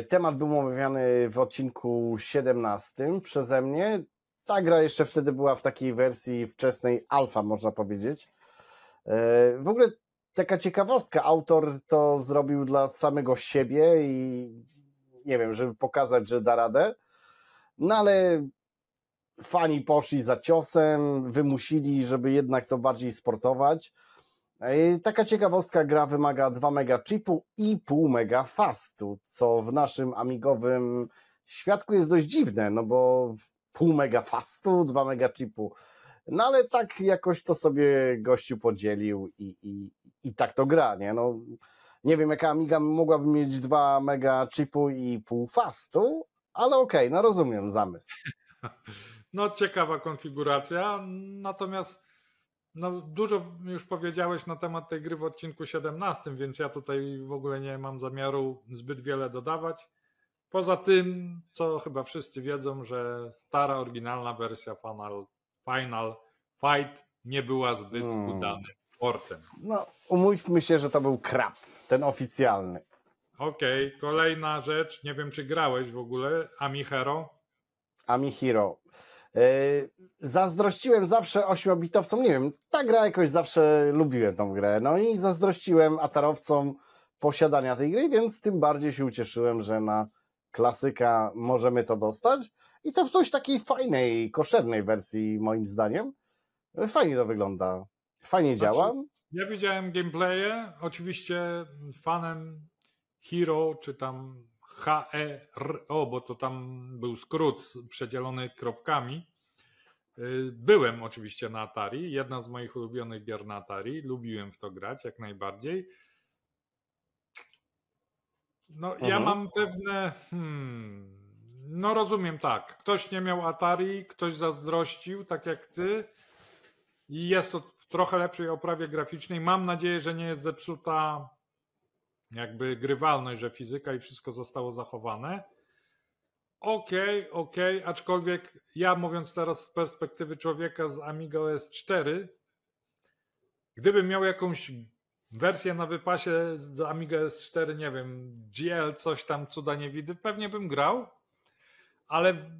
Temat był omawiany w odcinku 17 przeze mnie. Ta gra jeszcze wtedy była w takiej wersji wczesnej alfa, można powiedzieć. W ogóle taka ciekawostka, autor to zrobił dla samego siebie i nie wiem, żeby pokazać, że da radę. No ale fani poszli za ciosem, wymusili, żeby jednak to bardziej sportować. Taka ciekawostka, gra wymaga 2 mega chipu i pół mega fastu, co w naszym amigowym świadku jest dość dziwne, no bo pół mega fastu, 2 mega chipu. No ale tak jakoś to sobie gościu podzielił i tak to gra, nie? No, nie wiem, jaka Amiga mogłaby mieć 2 mega chipu i pół fastu, ale okej, no rozumiem zamysł. No ciekawa konfiguracja, natomiast no, dużo już powiedziałeś na temat tej gry w odcinku 17, więc ja tutaj w ogóle nie mam zamiaru zbyt wiele dodawać. Poza tym, co chyba wszyscy wiedzą, że stara, oryginalna wersja Final Fight nie była zbyt udanym portem. No, umówmy się, że to był krap, ten oficjalny. Okej, kolejna rzecz, nie wiem czy grałeś w ogóle, Ami Hero. Zazdrościłem zawsze 8-bitowcom, nie wiem, ta gra jakoś zawsze lubiłem tą grę, no i zazdrościłem atarowcom posiadania tej gry, więc tym bardziej się ucieszyłem, że na klasyka możemy to dostać i to w coś takiej fajnej, koszernej wersji moim zdaniem. Fajnie to wygląda, fajnie działa. Ja widziałem gameplaye, oczywiście fanem Hero, czy tam HERO, bo to tam był skrót przedzielony kropkami. Byłem oczywiście na Atari, jedna z moich ulubionych gier na Atari, lubiłem w to grać jak najbardziej. No ja mam pewne, no rozumiem tak, ktoś nie miał Atari, ktoś zazdrościł, tak jak ty i jest to w trochę lepszej oprawie graficznej. Mam nadzieję, że nie jest zepsuta jakby grywalność, że fizyka i wszystko zostało zachowane. Okej, aczkolwiek ja mówiąc teraz z perspektywy człowieka z Amiga OS 4, gdybym miał jakąś wersję na wypasie z Amiga OS 4, nie wiem, GL, coś tam, cuda nie widy, pewnie bym grał, ale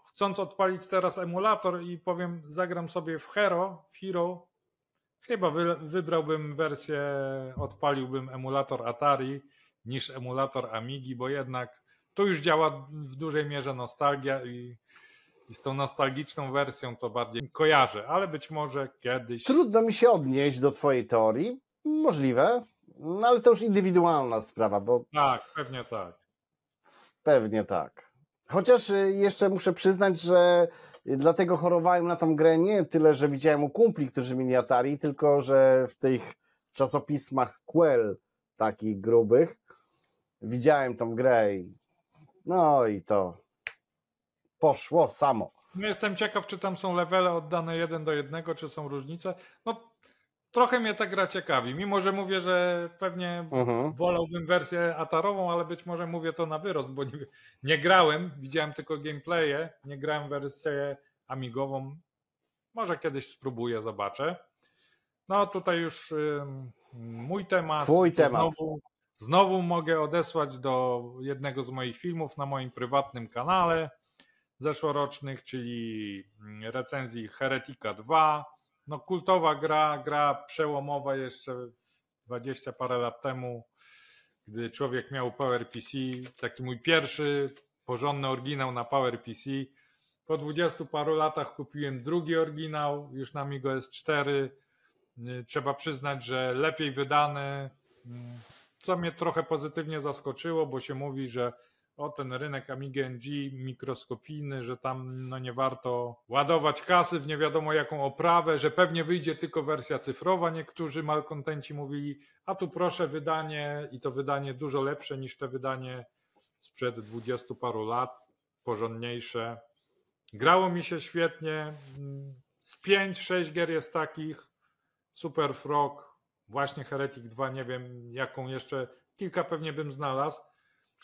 chcąc odpalić teraz emulator i powiem, zagram sobie w Hero, chyba wybrałbym wersję, odpaliłbym emulator Atari niż emulator Amigi, bo jednak tu już działa w dużej mierze nostalgia i z tą nostalgiczną wersją to bardziej kojarzę, ale być może kiedyś... Trudno mi się odnieść do twojej teorii, możliwe, no ale to już indywidualna sprawa, bo... Tak, pewnie tak. Pewnie tak. Chociaż jeszcze muszę przyznać, że dlatego chorowałem na tą grę nie tyle, że widziałem u kumpli, którzy mieli Atari, tylko że w tych czasopismach Quell, takich grubych, widziałem tą grę i no i to poszło samo. No jestem ciekaw, czy tam są levele oddane 1:1, czy są różnice. No trochę mnie ta gra ciekawi, mimo że mówię, że pewnie wolałbym wersję atarową, ale być może mówię to na wyrost, bo nie grałem, widziałem tylko gameplaye, nie grałem wersję amigową. Może kiedyś spróbuję, zobaczę. No tutaj już mój temat. Twój temat. Znowu mogę odesłać do jednego z moich filmów na moim prywatnym kanale zeszłorocznych, czyli recenzji Heretica 2. No kultowa gra przełomowa jeszcze 20 parę lat temu, gdy człowiek miał PowerPC, taki mój pierwszy porządny oryginał na PowerPC. Po 20 paru latach kupiłem drugi oryginał już na Amiga OS 4. Trzeba przyznać, że lepiej wydany, co mnie trochę pozytywnie zaskoczyło, bo się mówi, że ten rynek Amiga NG mikroskopijny, że tam no nie warto ładować kasy w nie wiadomo jaką oprawę, że pewnie wyjdzie tylko wersja cyfrowa, niektórzy malkontenci mówili, a tu proszę wydanie i to wydanie dużo lepsze niż te wydanie sprzed 20 paru lat, porządniejsze. Grało mi się świetnie, z 5-6 gier jest takich, Super Frog, właśnie Heretic 2, nie wiem jaką jeszcze, kilka pewnie bym znalazł.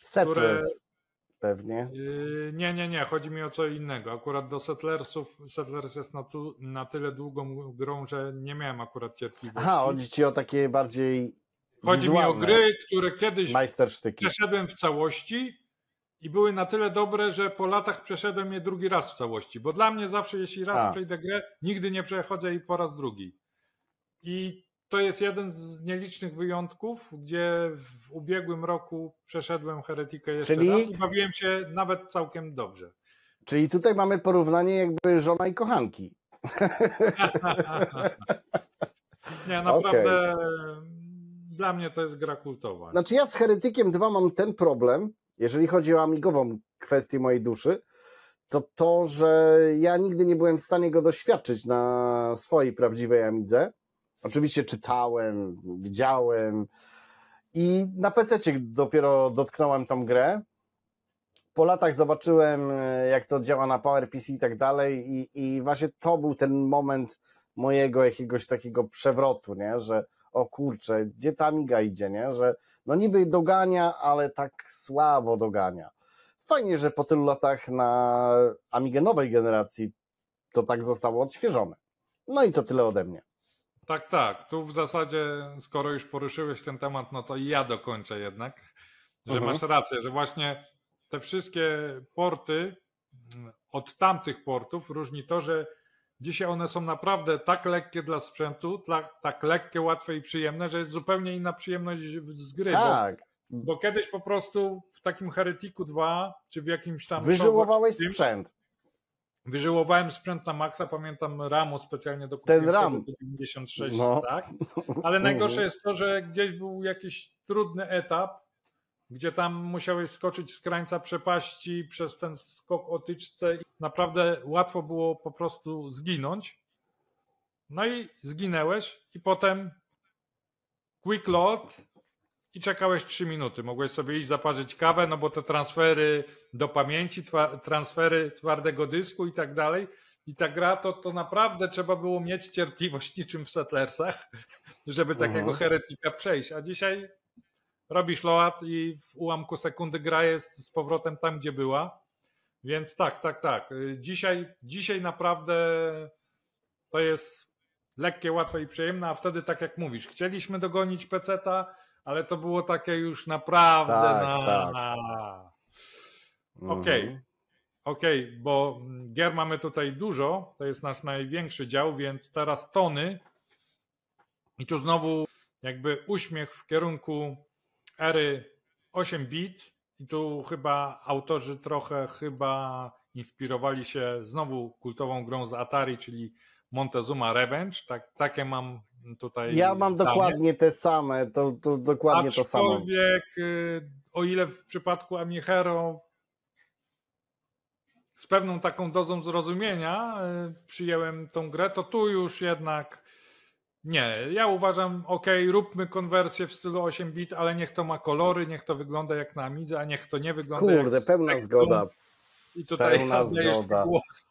Settlers pewnie. Nie, chodzi mi o co innego. Akurat do Settlers jest na tyle długą grą, że nie miałem akurat cierpliwości. Aha, chodzi ci o takie bardziej Chodzi mi o gry, które kiedyś przeszedłem w całości i były na tyle dobre, że po latach przeszedłem je drugi raz w całości, bo dla mnie zawsze jeśli raz przejdę grę, nigdy nie przechodzę jej po raz drugi. I to jest jeden z nielicznych wyjątków, gdzie w ubiegłym roku przeszedłem Heretica jeszcze raz i bawiłem się nawet całkiem dobrze. Czyli tutaj mamy porównanie jakby żona i kochanki. Nie, naprawdę dla mnie to jest gra kultowa. Znaczy ja z Heretykiem 2 mam ten problem, jeżeli chodzi o amigową kwestię mojej duszy, to, że ja nigdy nie byłem w stanie go doświadczyć na swojej prawdziwej Amidze. Oczywiście czytałem, widziałem i na PC-cie dopiero dotknąłem tą grę. Po latach zobaczyłem, jak to działa na PowerPC i tak dalej i właśnie to był ten moment mojego jakiegoś takiego przewrotu, nie? Że o kurczę, gdzie ta Amiga idzie, nie? Że no niby dogania, ale tak słabo dogania. Fajnie, że po tylu latach na Amigę nowej generacji to tak zostało odświeżone. No i to tyle ode mnie. Tak. Tu w zasadzie, skoro już poruszyłeś ten temat, no to i ja dokończę jednak, że masz rację, że właśnie te wszystkie porty od tamtych portów różni to, że dzisiaj one są naprawdę tak lekkie dla sprzętu, tak lekkie, łatwe i przyjemne, że jest zupełnie inna przyjemność z gry. Tak. Bo kiedyś po prostu w takim Hereticu 2, czy w jakimś tam... Wyżyłowałeś sprzęt. Wyżyłowałem sprzęt na maksa, pamiętam ramu specjalnie do ten RAM 96, tak? Ale najgorsze jest to, że gdzieś był jakiś trudny etap, gdzie tam musiałeś skoczyć z krańca przepaści przez ten skok o tyczce. Naprawdę łatwo było po prostu zginąć. No i zginęłeś i potem quick load i czekałeś 3 minuty. Mogłeś sobie iść zaparzyć kawę, no bo te transfery do pamięci, transfery twardego dysku i tak dalej. I ta gra to naprawdę trzeba było mieć cierpliwość niczym w Settlersach, żeby takiego heretyka przejść. A dzisiaj robisz load i w ułamku sekundy gra jest z powrotem tam, gdzie była. Więc tak. Dzisiaj naprawdę to jest lekkie, łatwe i przyjemne, a wtedy tak jak mówisz, chcieliśmy dogonić peceta, ale to było takie już naprawdę Okej, bo gier mamy tutaj dużo, to jest nasz największy dział, więc teraz tony i tu znowu jakby uśmiech w kierunku ery 8-bit i tu chyba autorzy trochę inspirowali się znowu kultową grą z Atari, czyli Montezuma Revenge, takie mam tutaj. Ja mam zdanie. dokładnie te same, to dokładnie to samo. Aczkolwiek o ile w przypadku Amihero z pewną taką dozą zrozumienia przyjęłem tą grę, to tu już jednak nie. Ja uważam, róbmy konwersję w stylu 8-bit, ale niech to ma kolory, niech to wygląda jak na Amidze, a niech to nie wygląda jak... Kurde, pełna zgoda. I tutaj pełna zgoda. Głos.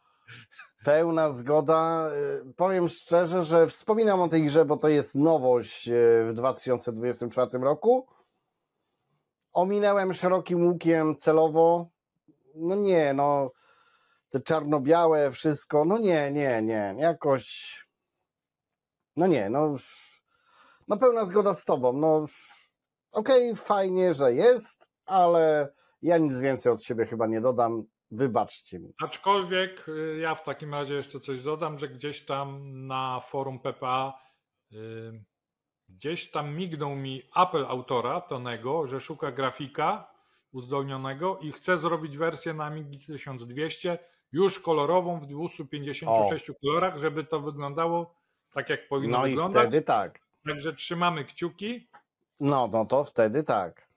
Pełna zgoda. Powiem szczerze, że wspominam o tej grze, bo to jest nowość w 2024 roku. Ominęłem szerokim łukiem celowo. Te czarno-białe, wszystko, nie, jakoś, pełna zgoda z tobą, fajnie, że jest, ale ja nic więcej od siebie chyba nie dodam, wybaczcie mi. Aczkolwiek ja w takim razie jeszcze coś dodam, że gdzieś tam na forum PPA gdzieś tam mignął mi apel autora Tonego, że szuka grafika uzdolnionego i chce zrobić wersję na Amigi 1200 już kolorową w 256 kolorach, żeby to wyglądało tak, jak powinno wyglądać. No i wtedy tak. Także trzymamy kciuki. No to wtedy tak.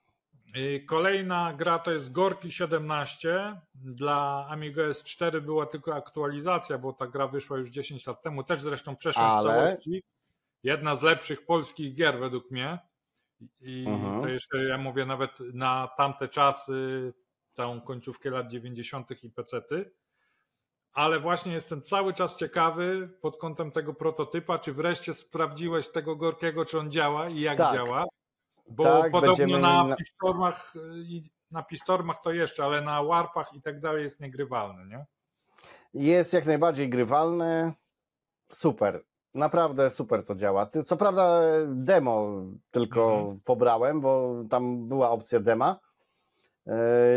Kolejna gra to jest Gorki 17. Dla Amiga S4 była tylko aktualizacja, bo ta gra wyszła już 10 lat temu. Też zresztą przeszła w całości. Jedna z lepszych polskich gier według mnie. I to jeszcze ja mówię nawet na tamte czasy, tą końcówkę lat 90. i pecety. Ale właśnie jestem cały czas ciekawy pod kątem tego prototypa, czy wreszcie sprawdziłeś tego Gorkiego, czy on działa i jak działa. Bo podobno na Pistormach to jeszcze, ale na Warpach i tak dalej jest niegrywalny, nie? Jest jak najbardziej grywalny. Super. Naprawdę super to działa. Co prawda demo tylko pobrałem, bo tam była opcja dema.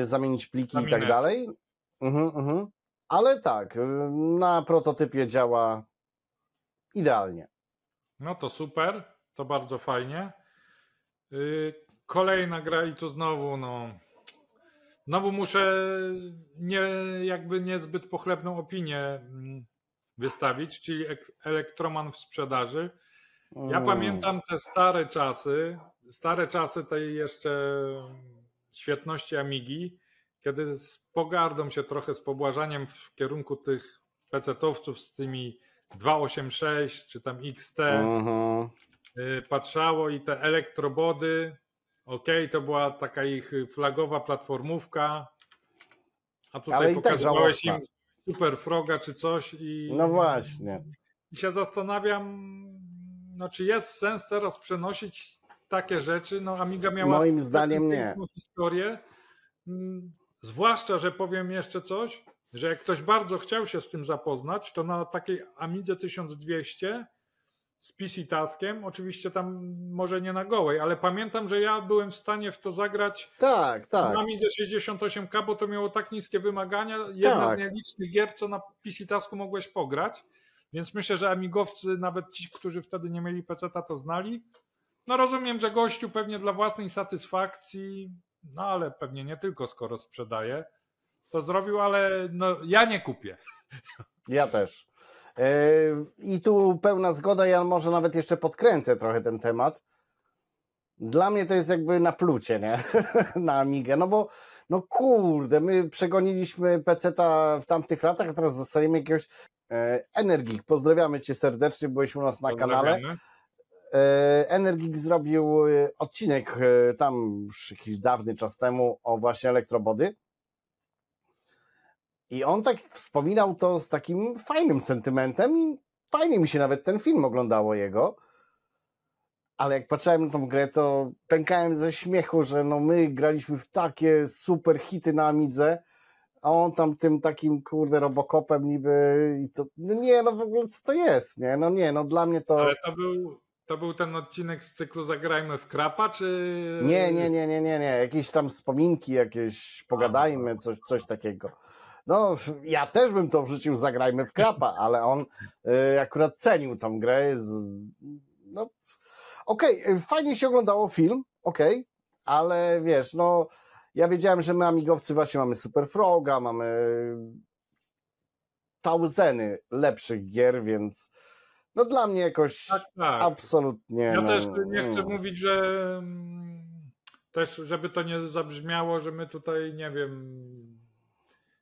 Zamienić pliki i tak dalej. Ale tak, na prototypie działa idealnie. No to super, to bardzo fajnie. Kolejna gra i tu znowu muszę niezbyt pochlebną opinię wystawić, czyli Elektroman w sprzedaży. Ja pamiętam te stare czasy tej jeszcze świetności Amigi, kiedy z pogardą się trochę, z pobłażaniem w kierunku tych pecetowców z tymi 286 czy tam XT patrzało i te elektrobody, to była taka ich flagowa platformówka, a tutaj pokazywałeś im Super Froga czy coś i no właśnie. I się zastanawiam, czy jest sens teraz przenosić takie rzeczy. Amiga miała moim zdaniem nie. Historię. Zwłaszcza, że powiem jeszcze coś, że jak ktoś bardzo chciał się z tym zapoznać, to na takiej Amidze 1200 z PC Taskiem, oczywiście tam może nie na gołej, ale pamiętam, że ja byłem w stanie w to zagrać na Amidze 68K, bo to miało tak niskie wymagania, jedna z nielicznych gier, co na PC Tasku mogłeś pograć, więc myślę, że amigowcy, nawet ci, którzy wtedy nie mieli PC-ta, to znali. Rozumiem, że gościu pewnie dla własnej satysfakcji, ale pewnie nie tylko, skoro sprzedaje, to zrobił, ale ja nie kupię. Ja też. I tu pełna zgoda, ja może nawet jeszcze podkręcę trochę ten temat. Dla mnie to jest jakby na plucie, nie? Na Amigę, no bo no kurde, my przegoniliśmy peceta w tamtych latach, a teraz dostajemy jakiegoś Energik. Pozdrawiamy cię serdecznie, byłeś u nas na kanale. Pozdrawiamy. Energik zrobił odcinek tam już jakiś dawny czas temu o właśnie elektrobody. I on tak wspominał to z takim fajnym sentymentem i fajnie mi się nawet ten film oglądało jego. Ale jak patrzyłem na tą grę, to pękałem ze śmiechu, że no my graliśmy w takie super hity na Amidze, a on tam tym takim kurde Robocopem niby i to, no nie, no w ogóle co to jest, nie? No nie, no dla mnie to... Ale to był ten odcinek z cyklu Zagrajmy w Krapa, czy... Nie, jakieś tam wspominki, jakieś pogadajmy, coś takiego. No, ja też bym to wrzucił, Zagrajmy w Krapa, ale on akurat cenił tą grę. No, okej, fajnie się oglądało film, okej, ale wiesz, no, ja wiedziałem, że my amigowcy właśnie mamy Super Froga, mamy tauzeny lepszych gier, więc no dla mnie jakoś Tak. absolutnie... Ja no, też nie chcę mówić, że też, żeby to nie zabrzmiało, że my tutaj, nie wiem,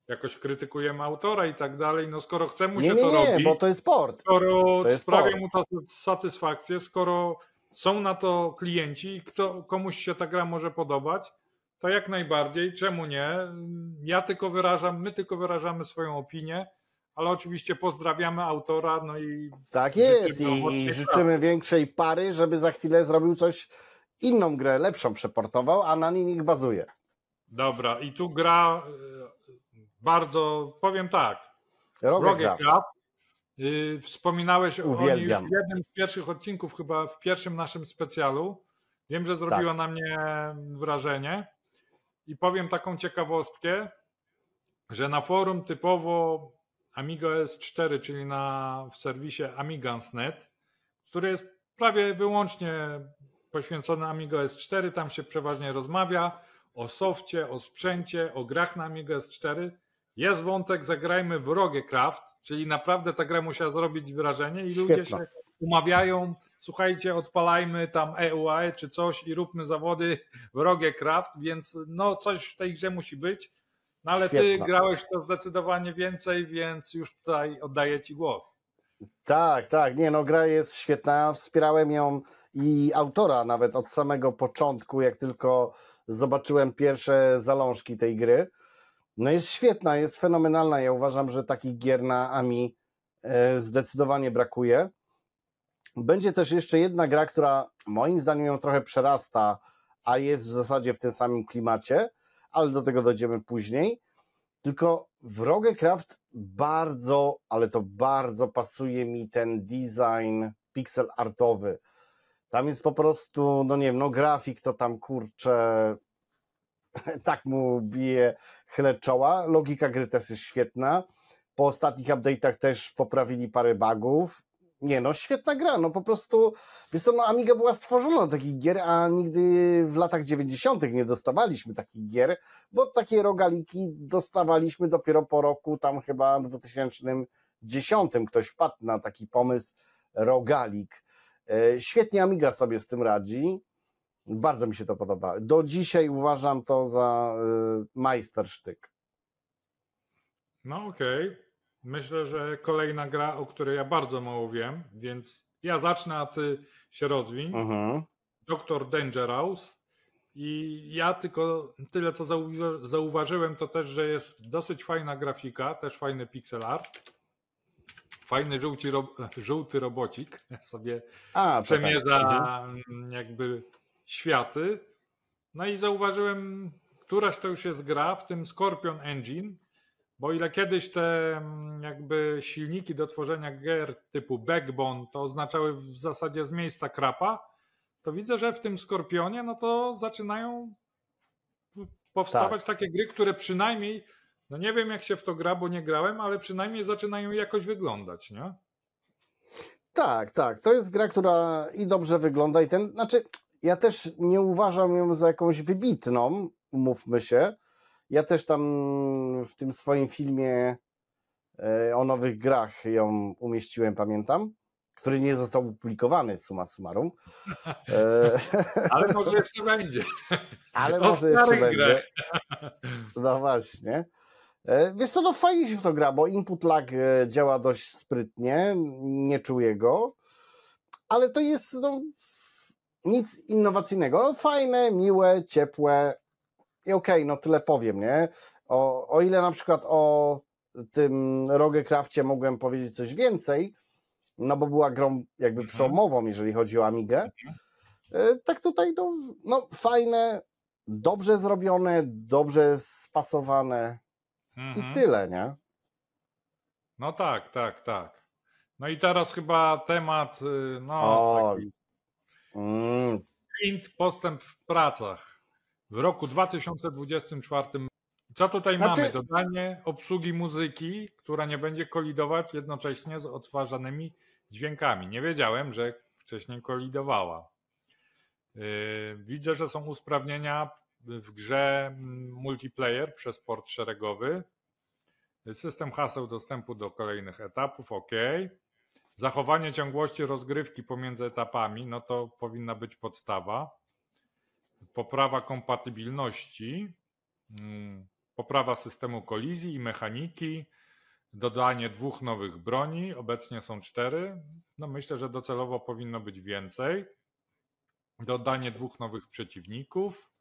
jakoś krytykujemy autora i tak dalej, no skoro chce mu się to robić, bo to jest sport. skoro To jest sprawia sport. mu to satysfakcję, skoro są na to klienci i komuś się ta gra może podobać, to jak najbardziej, czemu nie? My tylko wyrażamy swoją opinię, ale oczywiście pozdrawiamy autora, no i Tak jest życzymy i owocnej życzymy większej pary, żeby za chwilę zrobił coś, inną grę, lepszą przeportował, a na niej niech bazuje. Dobra, i tu gra bardzo, powiem tak, Roguecraft. Roguecraft. Wspominałeś o niej już Uwielbiam. w jednym z pierwszych odcinków, chyba w pierwszym naszym specjalu. Wiem, że zrobiła Tak. na mnie wrażenie i powiem taką ciekawostkę, że na forum typowo Amiga S4, czyli w serwisie Amigans.net, który jest prawie wyłącznie poświęcony Amiga S4, tam się przeważnie rozmawia o softie, o sprzęcie, o grach na Amiga S4. Jest wątek Zagrajmy w Roguecraft, czyli naprawdę ta gra musiała zrobić wrażenie i ludzie Świetna. się umawiają, słuchajcie, odpalajmy tam EUAE czy coś i róbmy zawody w Roguecraft, więc no coś w tej grze musi być. No ale Świetna. ty grałeś to zdecydowanie więcej, więc już tutaj oddaję ci głos. Tak, nie no, gra jest świetna, wspierałem ją i autora nawet od samego początku, jak tylko zobaczyłem pierwsze zalążki tej gry. No jest świetna, jest fenomenalna, ja uważam, że takich gier na Ami zdecydowanie brakuje. Będzie też jeszcze jedna gra, która moim zdaniem ją trochę przerasta, a jest w zasadzie w tym samym klimacie, ale do tego dojdziemy później. Tylko w Roguecraft bardzo, ale to bardzo pasuje mi ten design pixel artowy. Tam jest po prostu, no nie wiem, no grafik to tam kurczę, tak mu bije chleb czoła. Logika gry też jest świetna. Po ostatnich update'ach też poprawili parę bugów. Nie no, świetna gra, no po prostu, wiesz co, no Amiga była stworzona do takich gier, a nigdy w latach 90. nie dostawaliśmy takich gier, bo takie rogaliki dostawaliśmy dopiero po roku, tam chyba 2010 ktoś wpadł na taki pomysł rogalik. Świetnie Amiga sobie z tym radzi, bardzo mi się to podoba. Do dzisiaj uważam to za majstersztyk. No okej. Myślę, że kolejna gra, o której ja bardzo mało wiem, więc ja zacznę, a ty się rozwiń. Dr. Dangerous. I ja tylko tyle, co zauważyłem, to też, że jest dosyć fajna grafika, też fajny pixel art. Fajny żółty robocik sobie przemierza jakby światy. No i zauważyłem, któraś to już jest gra, w tym Scorpion Engine, bo ile kiedyś te jakby silniki do tworzenia gier typu Backbone to oznaczały w zasadzie z miejsca krapa, to widzę, że w tym Skorpionie no to zaczynają powstawać takie gry, które przynajmniej, no nie wiem jak się w to gra, bo nie grałem, ale przynajmniej zaczynają jakoś wyglądać, nie? Tak, to jest gra, która i dobrze wygląda znaczy ja też nie uważam ją za jakąś wybitną, umówmy się. Ja też tam w tym swoim filmie o nowych grach ją umieściłem, pamiętam. który nie został opublikowany, summa summarum. E, Ale może jeszcze będzie. Ale O może jeszcze starych będzie. grach. No właśnie. Wiesz co, no fajnie się w to gra, bo input lag działa dość sprytnie, nie czuję go, ale to jest no, nic innowacyjnego. No, fajne, miłe, ciepłe i okej, no tyle powiem, nie? O ile na przykład o tym Rogecrafcie mogłem powiedzieć coś więcej, no bo była grą jakby przełomową, jeżeli chodzi o Amigę, tak tutaj no fajne, dobrze zrobione, dobrze spasowane i tyle, nie? No tak. No i teraz chyba temat, O, taki mm, postęp w pracach w roku 2024. Co tutaj Znaczy- mamy? Dodanie obsługi muzyki, która nie będzie kolidować jednocześnie z odtwarzanymi dźwiękami. Nie wiedziałem, że wcześniej kolidowała. Widzę, że są usprawnienia w grze multiplayer przez port szeregowy. System haseł dostępu do kolejnych etapów, OK. Zachowanie ciągłości rozgrywki pomiędzy etapami, no to powinna być podstawa. Poprawa kompatybilności, poprawa systemu kolizji i mechaniki, dodanie 2 nowych broni, obecnie są 4. No myślę, że docelowo powinno być więcej. Dodanie 2 nowych przeciwników.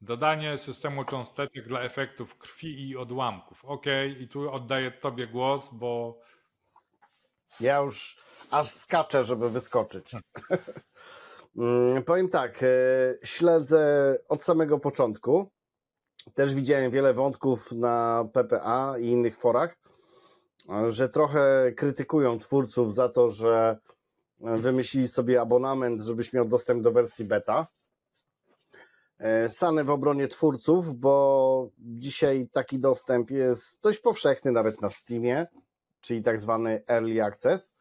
Dodanie systemu cząsteczek dla efektów krwi i odłamków. Okej, i tu oddaję tobie głos, bo ja już aż skaczę, żeby wyskoczyć. Powiem tak, śledzę od samego początku. Też widziałem wiele wątków na PPA i innych forach, że trochę krytykują twórców za to, że wymyślili sobie abonament, żebyś miał dostęp do wersji beta. Stanę w obronie twórców, bo dzisiaj taki dostęp jest dość powszechny nawet na Steamie, czyli tak zwany Early Access.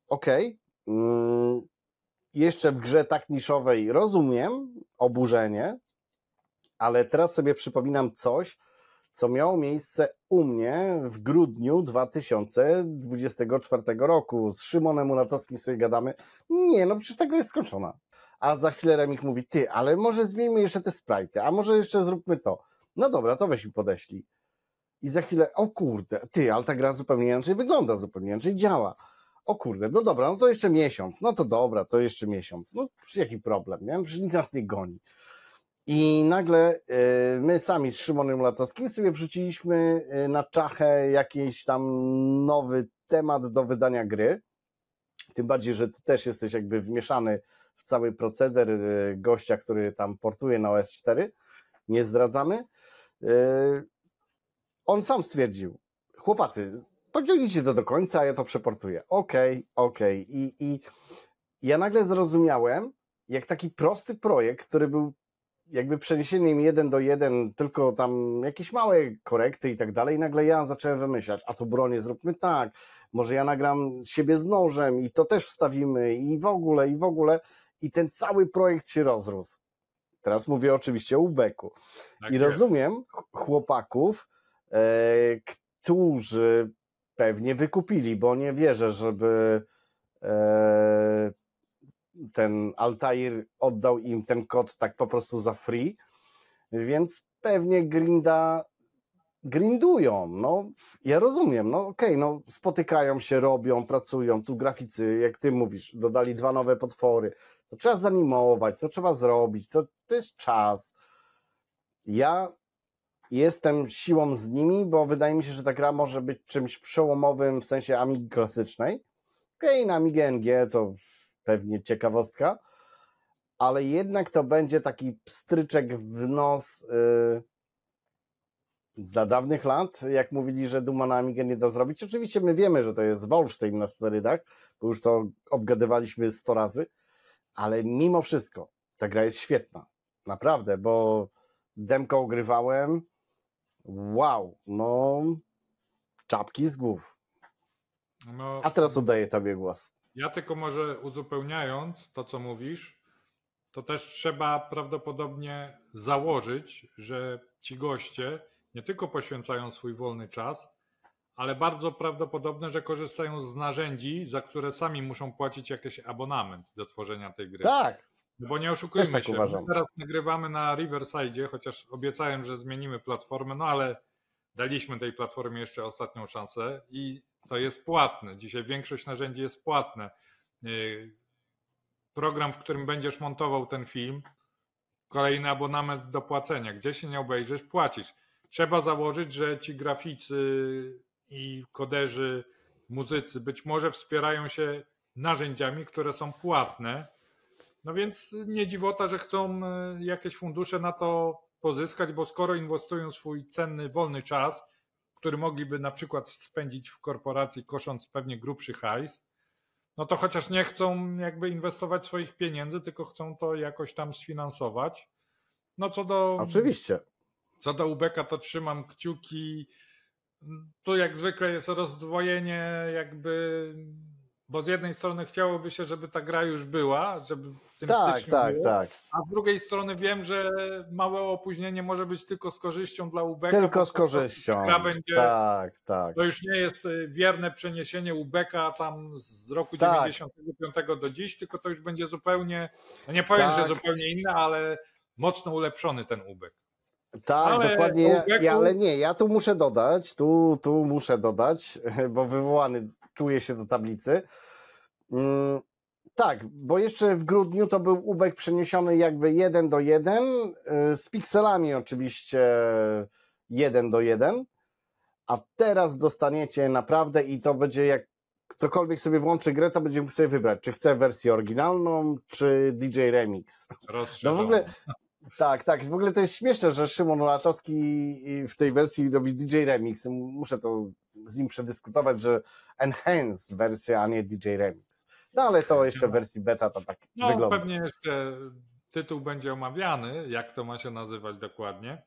Okej. Jeszcze w grze tak niszowej rozumiem oburzenie, ale teraz sobie przypominam coś, co miało miejsce u mnie w grudniu 2024 roku. Z Szymonem Ulatowskim sobie gadamy. Nie, no przecież ta gra jest skończona. A za chwilę Remik mówi, ty, ale może zmieńmy jeszcze te sprite'y, a może jeszcze zróbmy to. No dobra, to weź mi podeślij. I za chwilę, o kurde, ty, ale ta gra zupełnie inaczej wygląda, zupełnie inaczej działa. O kurde, no dobra, no to jeszcze miesiąc. No to dobra, to jeszcze miesiąc. No jaki problem, nie? Przecież nikt nas nie goni. I nagle my sami z Szymonem Latowskim sobie wrzuciliśmy na czachę jakiś tam nowy temat do wydania gry. Tym bardziej, że ty też jesteś jakby wmieszany w cały proceder gościa, który tam portuje na OS4. Nie zdradzamy. On sam stwierdził, chłopacy, pociągnijcie to do końca, a ja to przeportuję. Okej. I ja nagle zrozumiałem, jak taki prosty projekt, który był jakby przeniesieniem 1:1, tylko tam jakieś małe korekty i tak dalej, nagle ja zacząłem wymyślać, a tu bronię zróbmy tak, może ja nagram siebie z nożem i to też wstawimy i w ogóle i ten cały projekt się rozrósł. Teraz mówię oczywiście o Ubeku. tak I jest. rozumiem chłopaków, którzy pewnie wykupili, bo nie wierzę, żeby ten Altair oddał im ten kod tak po prostu za free, więc pewnie grindują. No, ja rozumiem, no okej, no spotykają się, robią, pracują, tu graficy, jak ty mówisz, dodali 2 nowe potwory, to trzeba zanimować, to trzeba zrobić, to jest czas. Ja jestem siłą z nimi, bo wydaje mi się, że ta gra może być czymś przełomowym w sensie Amigi klasycznej. Okej, na Amigę NG to pewnie ciekawostka, ale jednak to będzie taki pstryczek w nos dla dawnych lat, jak mówili, że Duma na Amigę nie da zrobić. Oczywiście my wiemy, że to jest Wolsztyn na sterydach, bo już to obgadywaliśmy 100 razy, ale mimo wszystko ta gra jest świetna. Naprawdę, bo demko ogrywałem. Wow, no czapki z głów. No, A teraz oddaję tobie głos. ja tylko może uzupełniając to, co mówisz, to też trzeba prawdopodobnie założyć, że ci goście nie tylko poświęcają swój wolny czas, ale bardzo prawdopodobne, że korzystają z narzędzi, za które sami muszą płacić jakiś abonament do tworzenia tej gry. Tak, No bo nie oszukujmy też tak się, uważam. my teraz nagrywamy na Riverside, chociaż obiecałem, że zmienimy platformę, no ale daliśmy tej platformie jeszcze ostatnią szansę i to jest płatne. Dzisiaj większość narzędzi jest płatne. Program, w którym będziesz montował ten film, kolejny abonament do płacenia. Gdzie się nie obejrzysz, płacisz. Trzeba założyć, że ci graficy i koderzy, muzycy być może wspierają się narzędziami, które są płatne. No więc nie dziwota, że chcą jakieś fundusze na to pozyskać, bo skoro inwestują swój cenny, wolny czas, który mogliby na przykład spędzić w korporacji, kosząc pewnie grubszy hajs, no to chociaż nie chcą jakby inwestować swoich pieniędzy, tylko chcą to jakoś tam sfinansować. No Oczywiście. Co do UBK, to trzymam kciuki. Tu jak zwykle jest rozdwojenie jakby, bo z jednej strony chciałoby się, żeby ta gra już była, żeby w tym styczniu było, Tak. a z drugiej strony wiem, że małe opóźnienie może być tylko z korzyścią dla UBK. Tylko z korzyścią. Gra będzie, tak. To już nie jest wierne przeniesienie UBK tam z roku 95 do dziś, tylko to już będzie zupełnie, no nie powiem, że zupełnie inne, ale mocno ulepszony ten UBK. Tak, ale dokładnie, ale nie, ja tu muszę dodać, muszę dodać, bo wywołany czuję się do tablicy. Tak, bo jeszcze w grudniu to był UBK przeniesiony jakby 1:1, z pikselami oczywiście 1:1, a teraz dostaniecie naprawdę i to będzie, jak ktokolwiek sobie włączy grę, to będzie mógł sobie wybrać, czy chce wersję oryginalną, czy DJ Remix. No w ogóle... Tak. W ogóle to jest śmieszne, że Szymon Latowski w tej wersji robi DJ Remix. Muszę to z nim przedyskutować, że enhanced wersja, a nie DJ Remix. No ale to jeszcze w wersji beta to tak wygląda. No pewnie jeszcze tytuł będzie omawiany, jak to ma się nazywać dokładnie.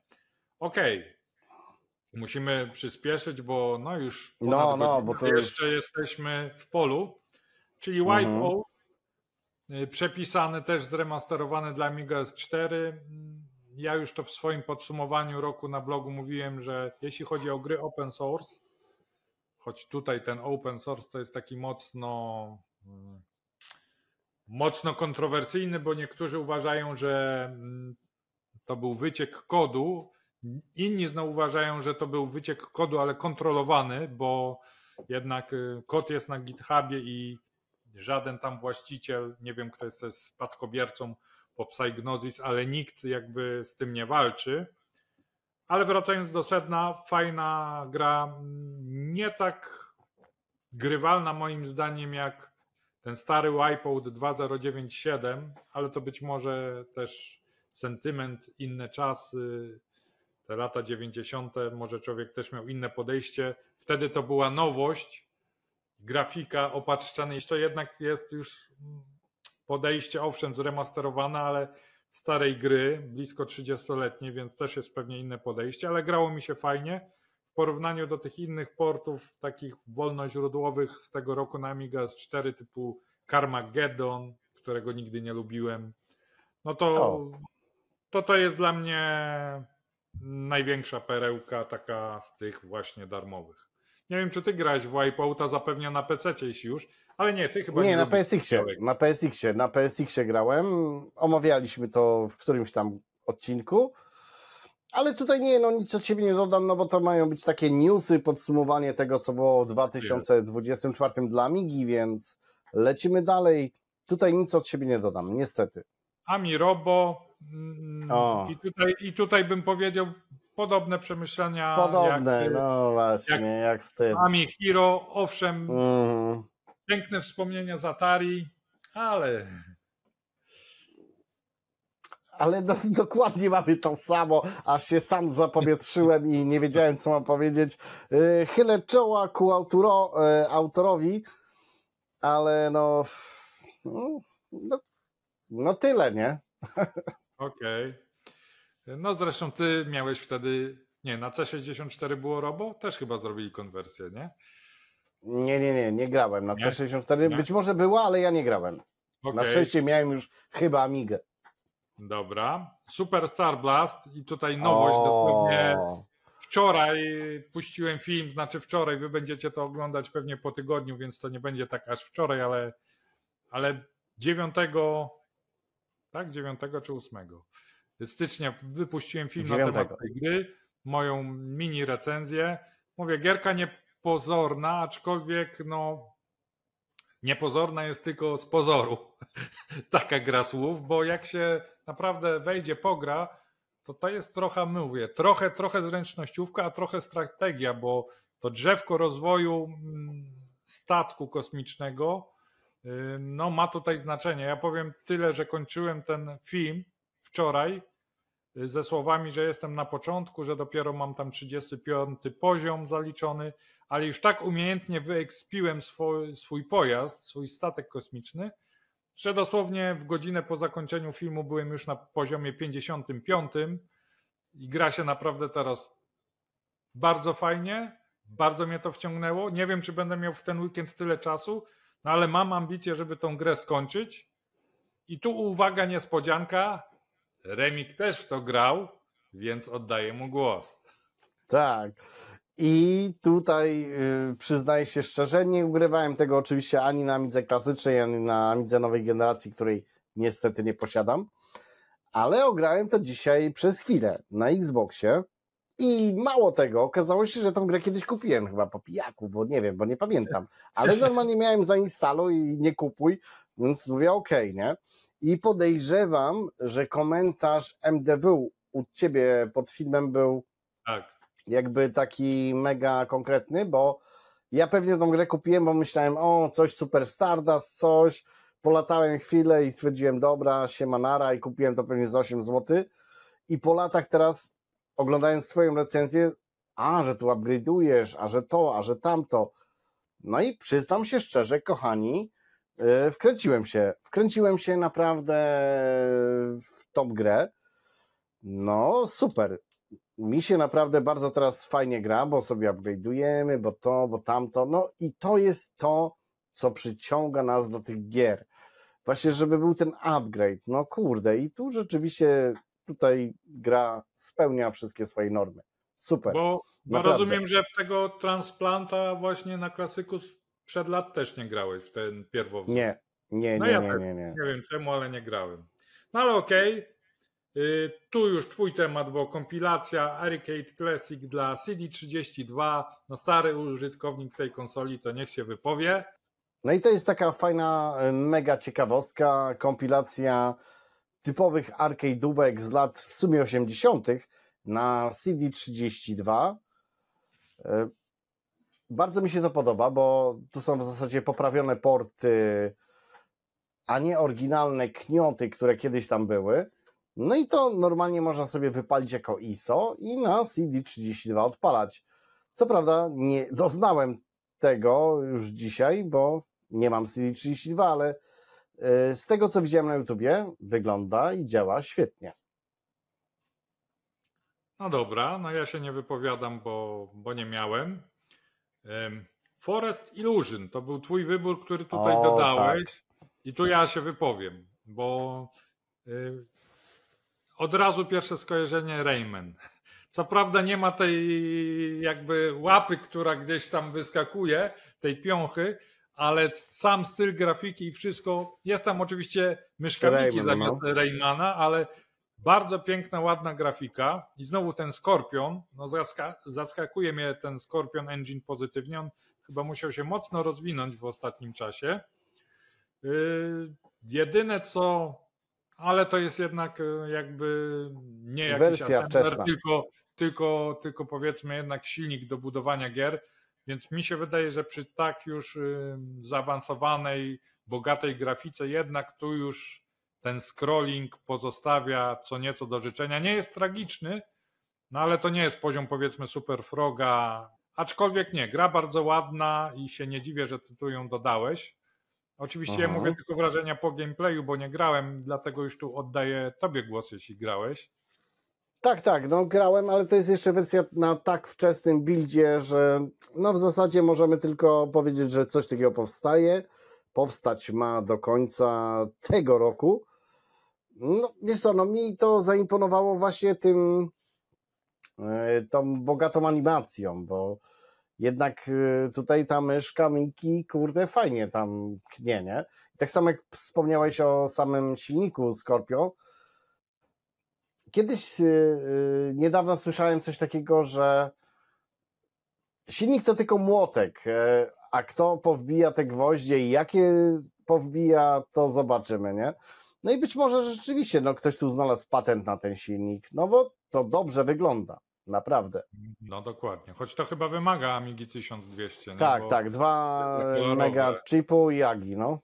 Okej. Musimy przyspieszyć, bo no już bo to jeszcze jesteśmy w polu, czyli Wipeout. Przepisany, też zremasterowany dla Amiga S4. Ja już to w swoim podsumowaniu roku na blogu mówiłem, że jeśli chodzi o gry open source, choć tutaj ten open source to jest taki mocno kontrowersyjny, bo niektórzy uważają, że to był wyciek kodu, inni znowu uważają, że to był wyciek kodu, ale kontrolowany, bo jednak kod jest na GitHubie i żaden tam właściciel, nie wiem kto jest spadkobiercą po Psygnosis, ale nikt jakby z tym nie walczy. Ale wracając do sedna, fajna gra, nie tak grywalna moim zdaniem jak ten stary Wipeout 2097, ale to być może też sentyment, inne czasy, te lata 90. może człowiek też miał inne podejście. Wtedy to była nowość, grafika opatrzczana, to jednak jest już podejście, owszem, zremasterowane, ale starej gry, blisko 30-letniej, więc też jest pewnie inne podejście, ale grało mi się fajnie. W porównaniu do tych innych portów, takich wolnoźródłowych z tego roku na Amiga S4 typu Carmageddon, którego nigdy nie lubiłem, no to jest dla mnie największa perełka taka z tych właśnie darmowych. Nie wiem, czy ty grałeś w Wipeouta, zapewne na PC, jeśli już, ale nie, ty chyba nie. Nie, na PSX-ie grałem, omawialiśmy to w którymś tam odcinku, ale tutaj nic od siebie nie dodam, no bo to mają być takie newsy, podsumowanie tego, co było w 2024 dla Amigi, więc lecimy dalej. Tutaj nic od siebie nie dodam, niestety. Ami Robo i tutaj bym powiedział podobne przemyślenia. Podobne, no właśnie, jak z tym. Ami Hero, owszem, piękne wspomnienia z Atari, ale dokładnie mamy to samo, aż się sam zapowietrzyłem i nie wiedziałem, co mam powiedzieć. Chylę czoła ku autorowi, ale no tyle, nie? Okej. No zresztą ty miałeś wtedy, na C64 było Robo? Też chyba zrobili konwersję, nie? Nie grałem na C64. Być może była, ale ja nie grałem. Na szczęście miałem już chyba Amigę. Dobra. Super Star Blast i tutaj nowość dosłownie wczoraj puściłem film, znaczy wczoraj, wy będziecie to oglądać pewnie po tygodniu, więc to nie będzie tak aż wczoraj, ale 9, tak? 9 czy 8 stycznia wypuściłem film 9. na temat tej gry, moją mini recenzję. Mówię, gierka niepozorna, aczkolwiek no niepozorna jest tylko z pozoru. Taka gra słów, bo jak się naprawdę wejdzie, pogra, to jest trochę, mówię, trochę zręcznościówka, a trochę strategia, bo to drzewko rozwoju statku kosmicznego no ma tutaj znaczenie. Ja powiem tyle, że kończyłem ten film wczoraj ze słowami, że jestem na początku, że dopiero mam tam 35 poziom zaliczony, ale już tak umiejętnie wyekspiłem swój pojazd, swój statek kosmiczny, że dosłownie w godzinę po zakończeniu filmu byłem już na poziomie 55 i gra się naprawdę teraz bardzo fajnie, bardzo mnie to wciągnęło. Nie wiem, czy będę miał w ten weekend tyle czasu, no ale mam ambicję, żeby tą grę skończyć. I tu uwaga, niespodzianka, Remik też w to grał, więc oddaję mu głos. Tak. I tutaj przyznaję się szczerze, nie ugrywałem tego oczywiście ani na Amidze klasycznej, ani na Amidze nowej generacji, której niestety nie posiadam, ale ograłem to dzisiaj przez chwilę na Xboxie i mało tego, okazało się, że tą grę kiedyś kupiłem chyba po pijaku, bo nie wiem, bo nie pamiętam, ale normalnie miałem zainstaluj i nie kupuj, więc mówię okej, nie? I podejrzewam, że komentarz MDW u ciebie pod filmem był Tak. jakby taki mega konkretny, bo ja pewnie tą grę kupiłem, bo myślałem, o, coś Super Stardust, coś, polatałem chwilę i stwierdziłem, dobra, siemanara i kupiłem to pewnie za 8 zł i po latach teraz, oglądając twoją recenzję, a, że tu upgrade'ujesz, a że to, a że tamto, no i przyznam się szczerze, kochani, wkręciłem się naprawdę w tą grę, no super. Mi się naprawdę bardzo teraz fajnie gra, bo sobie upgrade'ujemy, bo to, bo tamto. No i to jest to, co przyciąga nas do tych gier. Właśnie, żeby był ten upgrade. No kurde, i tu rzeczywiście tutaj gra spełnia wszystkie swoje normy. Super. Bo Naprawdę. rozumiem, że w tego transplanta właśnie na klasyku przed lat też nie grałeś w ten pierwowzór. Nie. Nie wiem czemu, ale nie grałem. No ale okej. Tu już twój temat, bo kompilacja Arcade Classic dla CD32. No stary użytkownik tej konsoli to niech się wypowie. No i to jest taka fajna, mega ciekawostka, kompilacja typowych arcade'ówek z lat w sumie 80. na CD32. Bardzo mi się to podoba, bo tu są w zasadzie poprawione porty, a nie oryginalne knioty, które kiedyś tam były. No i to normalnie można sobie wypalić jako ISO i na CD32 odpalać. Co prawda nie doznałem tego już dzisiaj, bo nie mam CD32, ale z tego co widziałem na YouTubie wygląda i działa świetnie. No dobra, no ja się nie wypowiadam, bo nie miałem. Forest Illusion to był twój wybór, który tutaj dodałeś. Tak. I tu ja się wypowiem, bo od razu pierwsze skojarzenie Rayman. Co prawda nie ma tej jakby łapy, która gdzieś tam wyskakuje, tej piąchy, ale sam styl grafiki i wszystko, jest tam oczywiście myszkawiki zamiast Raymana, ale bardzo piękna, ładna grafika i znowu ten Skorpion, no zaskakuje mnie ten Skorpion Engine pozytywnie, on chyba musiał się mocno rozwinąć w ostatnim czasie. Jedyne co, ale to jest jednak jakby nie jakiś wersja assembler, tylko powiedzmy jednak silnik do budowania gier, więc mi się wydaje, że przy tak już zaawansowanej, bogatej grafice jednak tu już ten scrolling pozostawia co nieco do życzenia. Nie jest tragiczny, no ale to nie jest poziom powiedzmy Super Froga, aczkolwiek nie, gra bardzo ładna i się nie dziwię, że ty tu ją dodałeś. Oczywiście ja mówię tylko wrażenia po gameplayu, bo nie grałem, dlatego już tu oddaję tobie głos, jeśli grałeś. Tak, no grałem, ale to jest jeszcze wersja na tak wczesnym buildzie, że no w zasadzie możemy tylko powiedzieć, że coś takiego powstać ma do końca tego roku. No wiesz co, no mi to zaimponowało właśnie tym tą bogatą animacją, bo jednak tutaj ta myszka Miki, kurde, fajnie tam knie, nie? I tak samo jak wspomniałeś o samym silniku Scorpio, kiedyś niedawno słyszałem coś takiego, że silnik to tylko młotek, a kto powbija te gwoździe i jakie powbija, to zobaczymy, nie? No i być może rzeczywiście ktoś tu znalazł patent na ten silnik, no bo to dobrze wygląda, naprawdę. No dokładnie, choć to chyba wymaga Amigi 1200, nie? Tak, Bo tak, 2 kolorowe. mega chipu i Agi, no.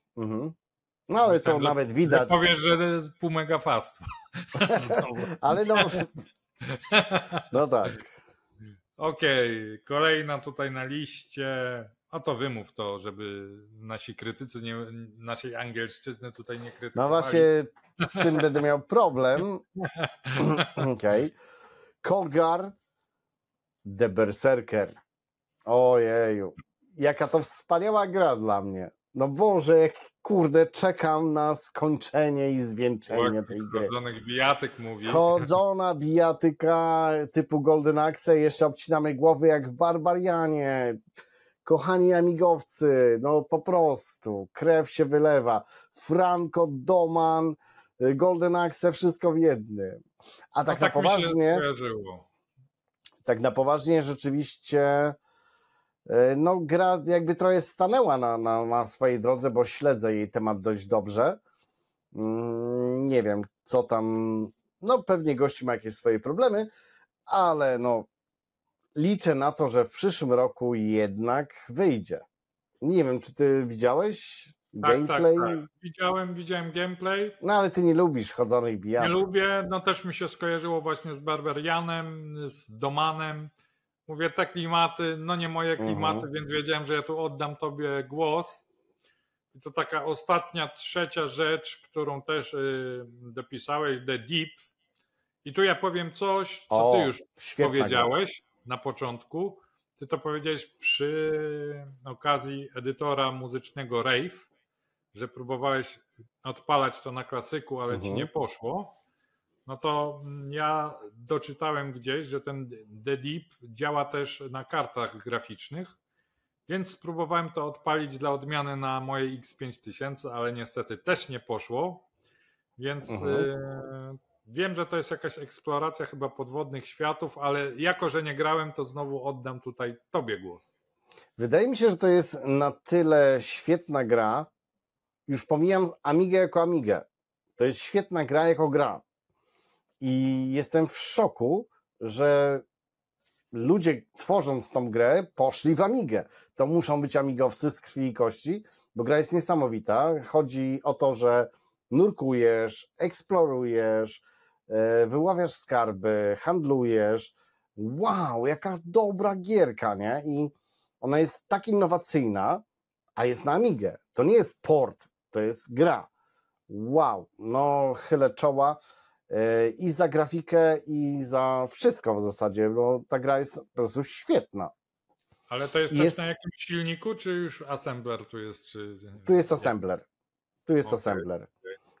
No ale to myślałem, nawet że widać. powiesz, że to jest pół mega fastu. Ale no tak. Okej, kolejna tutaj na liście. A to wymów to, żeby nasi krytycy naszej angielszczyzny tutaj nie krytykowali. No właśnie z tym będę miał problem. Okej. Kogar The Berserker. Ojeju. Jaka to wspaniała gra dla mnie. No Boże, jak kurde czekam na skończenie i zwieńczenie tej gry. Chodzonych bijatyk mówi. Chodzona bijatyka typu Golden Axe, jeszcze obcinamy głowy jak w Barbarianie. Kochani amigowcy, no po prostu, krew się wylewa. Franco, Doman, Golden Axe, wszystko w jednym. A tak, No, na tak mi się poważnie, skojarzyło. tak na poważnie rzeczywiście no gra jakby trochę stanęła na swojej drodze, bo śledzę jej temat dość dobrze. Nie wiem, co tam, no pewnie gości ma jakieś swoje problemy, ale no liczę na to, że w przyszłym roku jednak wyjdzie. Nie wiem, czy ty widziałeś gameplay? Tak. Widziałem gameplay. No ale ty nie lubisz chodzonych Nie bijatyk. lubię, no też mi się skojarzyło właśnie z Barbarianem, z Domanem. Mówię, te klimaty, no nie moje klimaty, więc wiedziałem, że ja tu oddam tobie głos. I to taka ostatnia, trzecia rzecz, którą też dopisałeś, The Deep. I tu ja powiem coś, co ty już powiedziałeś na początku. Ty to powiedziałeś przy okazji edytora muzycznego Rave, że próbowałeś odpalać to na klasyku, ale ci nie poszło. No to ja doczytałem gdzieś, że ten The Deep działa też na kartach graficznych, więc spróbowałem to odpalić dla odmiany na mojej X5000, ale niestety też nie poszło, więc wiem, że to jest jakaś eksploracja chyba podwodnych światów, ale jako, że nie grałem, to znowu oddam tutaj tobie głos. Wydaje mi się, że to jest na tyle świetna gra, już pomijam Amigę jako Amigę, to jest świetna gra jako gra. I jestem w szoku, że ludzie tworząc tą grę poszli w Amigę. To muszą być amigowcy z krwi i kości, bo gra jest niesamowita. Chodzi o to, że nurkujesz, eksplorujesz, wyławiasz skarby, handlujesz. Wow, jaka dobra gierka, nie? I ona jest tak innowacyjna, a jest na Amigę. To nie jest port, to jest gra. Wow, no chylę czoła i za grafikę, i za wszystko w zasadzie, bo ta gra jest po prostu świetna. Ale to jest na jakimś silniku, czy już assembler tu jest? Tu jest assembler. Assembler.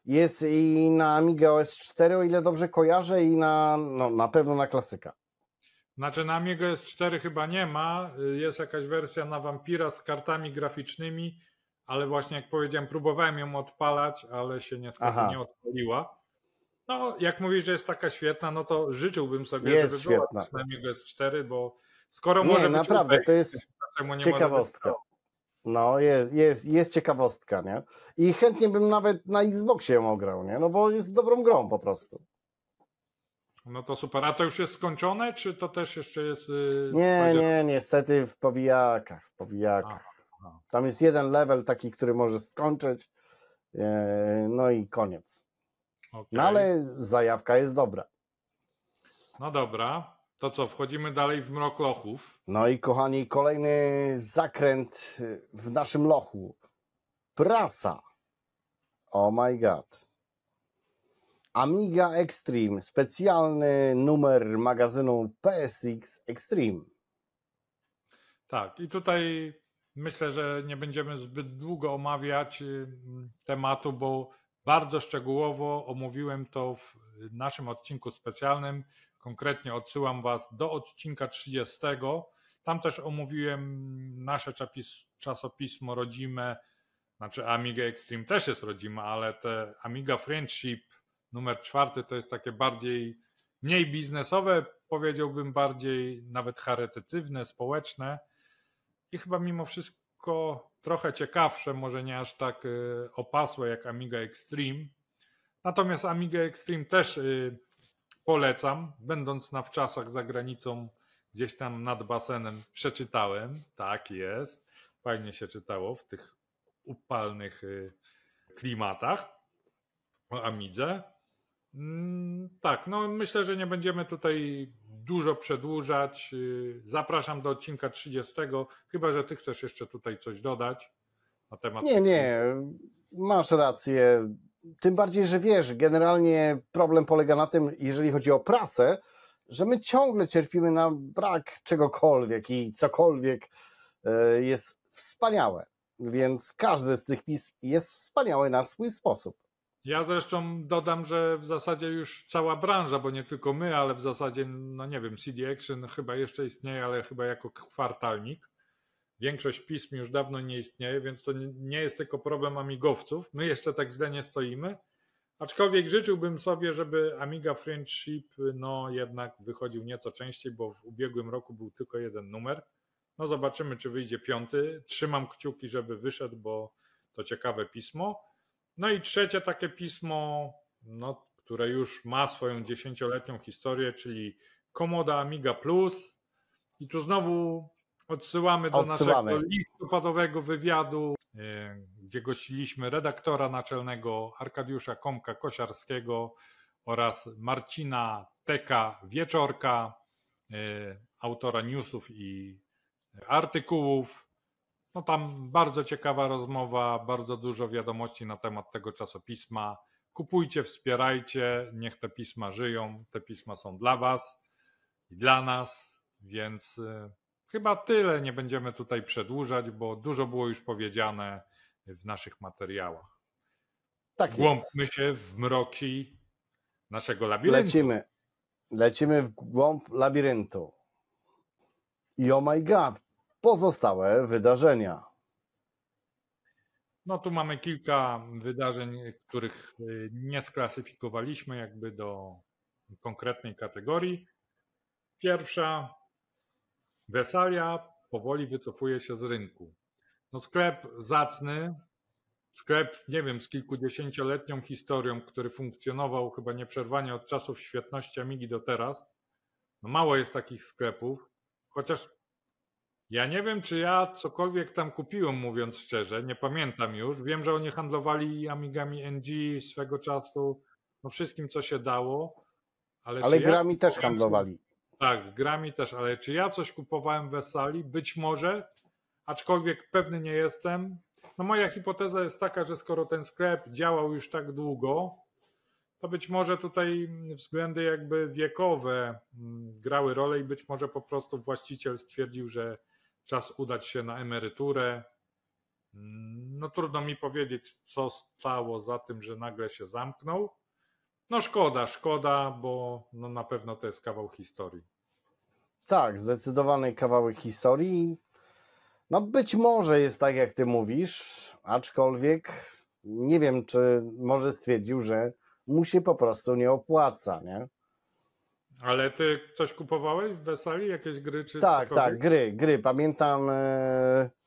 Jest i na Amiga OS 4, o ile dobrze kojarzę, i na pewno na klasyka. Znaczy na Amiga OS 4 chyba nie ma, jest jakaś wersja na Vampira z kartami graficznymi, ale właśnie jak powiedziałem, próbowałem ją odpalać, ale się niestety nie odpaliła. No, jak mówisz, że jest taka świetna, no to życzyłbym sobie, jest żeby była świetna. na Amiga OS 4, bo skoro może być naprawdę, to jest ciekawostka. No, jest ciekawostka, nie? I chętnie bym nawet na Xboxie ją ograł, nie? No bo jest dobrą grą po prostu. No to super. A to już jest skończone, czy to też jeszcze jest... Nie, niestety w powijakach. Tam jest jeden level taki, który możesz skończyć, no i koniec. Okay. No ale zajawka jest dobra. No dobra, to co, wchodzimy dalej w mrok lochów. No i kochani, kolejny zakręt w naszym lochu. Prasa. Oh my god. Amiga Extreme, specjalny numer magazynu PSX Extreme. Tak, i tutaj myślę, że nie będziemy zbyt długo omawiać tematu, bo Bardzo szczegółowo omówiłem to w naszym odcinku specjalnym. Konkretnie odsyłam Was do odcinka 30. Tam też omówiłem nasze czasopismo rodzime, znaczy Amiga Extreme też jest rodzime, ale te Amiga Friendship numer 4 to jest takie mniej biznesowe, powiedziałbym bardziej nawet charytatywne, społeczne i chyba mimo wszystko trochę ciekawsze, może nie aż tak opasłe jak Amiga Extreme. Natomiast Amiga Extreme też polecam. Będąc na wczasach za granicą, gdzieś tam nad basenem przeczytałem. Tak jest. Fajnie się czytało w tych upalnych klimatach o Amidze. Tak, no myślę, że nie będziemy tutaj dużo przedłużać. Zapraszam do odcinka 30, chyba że ty chcesz jeszcze tutaj coś dodać na temat. Nie, masz rację. Tym bardziej, że wiesz, generalnie problem polega na tym, jeżeli chodzi o prasę, że my ciągle cierpimy na brak czegokolwiek i cokolwiek jest wspaniałe. Więc każdy z tych pism jest wspaniały na swój sposób. Ja zresztą dodam, że w zasadzie już cała branża, bo nie tylko my, ale w zasadzie, no nie wiem, CD Action chyba jeszcze istnieje, ale chyba jako kwartalnik. Większość pism już dawno nie istnieje, więc to nie jest tylko problem amigowców. My jeszcze tak źle nie stoimy. Aczkolwiek życzyłbym sobie, żeby Amiga Friendship no jednak wychodził nieco częściej, bo w ubiegłym roku był tylko jeden numer. No zobaczymy, czy wyjdzie 5. Trzymam kciuki, żeby wyszedł, bo to ciekawe pismo. No i trzecie takie pismo, no, które już ma swoją 10-letnią historię, czyli Komoda Amiga Plus. I tu znowu odsyłamy do naszego listopadowego wywiadu, gdzie gościliśmy redaktora naczelnego Arkadiusza Komka-Kosiarskiego oraz Marcina Teka Wieczorka, autora newsów i artykułów. No tam bardzo ciekawa rozmowa, bardzo dużo wiadomości na temat tego czasopisma. Kupujcie, wspierajcie, niech te pisma żyją. Te pisma są dla Was i dla nas, więc chyba tyle. Nie będziemy tutaj przedłużać, bo dużo było już powiedziane w naszych materiałach. Tak Głąbmy się w mroki naszego labiryntu. Lecimy w głąb labiryntu. I oh my god, pozostałe wydarzenia. No tu mamy kilka wydarzeń, których nie sklasyfikowaliśmy jakby do konkretnej kategorii. Pierwsza, Vesalia powoli wycofuje się z rynku. No sklep zacny, sklep, nie wiem, z kilkudziesięcioletnią historią, który funkcjonował chyba nieprzerwanie od czasów świetności Amigi do teraz. No mało jest takich sklepów, chociaż ja nie wiem, czy ja cokolwiek tam kupiłem, mówiąc szczerze, nie pamiętam już. Wiem, że oni handlowali Amigami NG swego czasu, no wszystkim, co się dało. Ale grami też handlowali. Tak, grami też, ale czy ja coś kupowałem w Vesali? Być może, aczkolwiek pewny nie jestem. No moja hipoteza jest taka, że skoro ten sklep działał już tak długo, to być może tutaj względy jakby wiekowe grały rolę i być może po prostu właściciel stwierdził, że czas udać się na emeryturę. No trudno mi powiedzieć, co stało za tym, że nagle się zamknął. No szkoda, bo no na pewno to jest kawał historii. Tak, zdecydowany kawałek historii. No być może jest tak, jak ty mówisz, aczkolwiek nie wiem, czy może stwierdził, że mu się po prostu nie opłaca, nie? Ale ty coś kupowałeś w Vesali? Jakieś gry czy Tak, cokolwiek? tak, gry. Pamiętam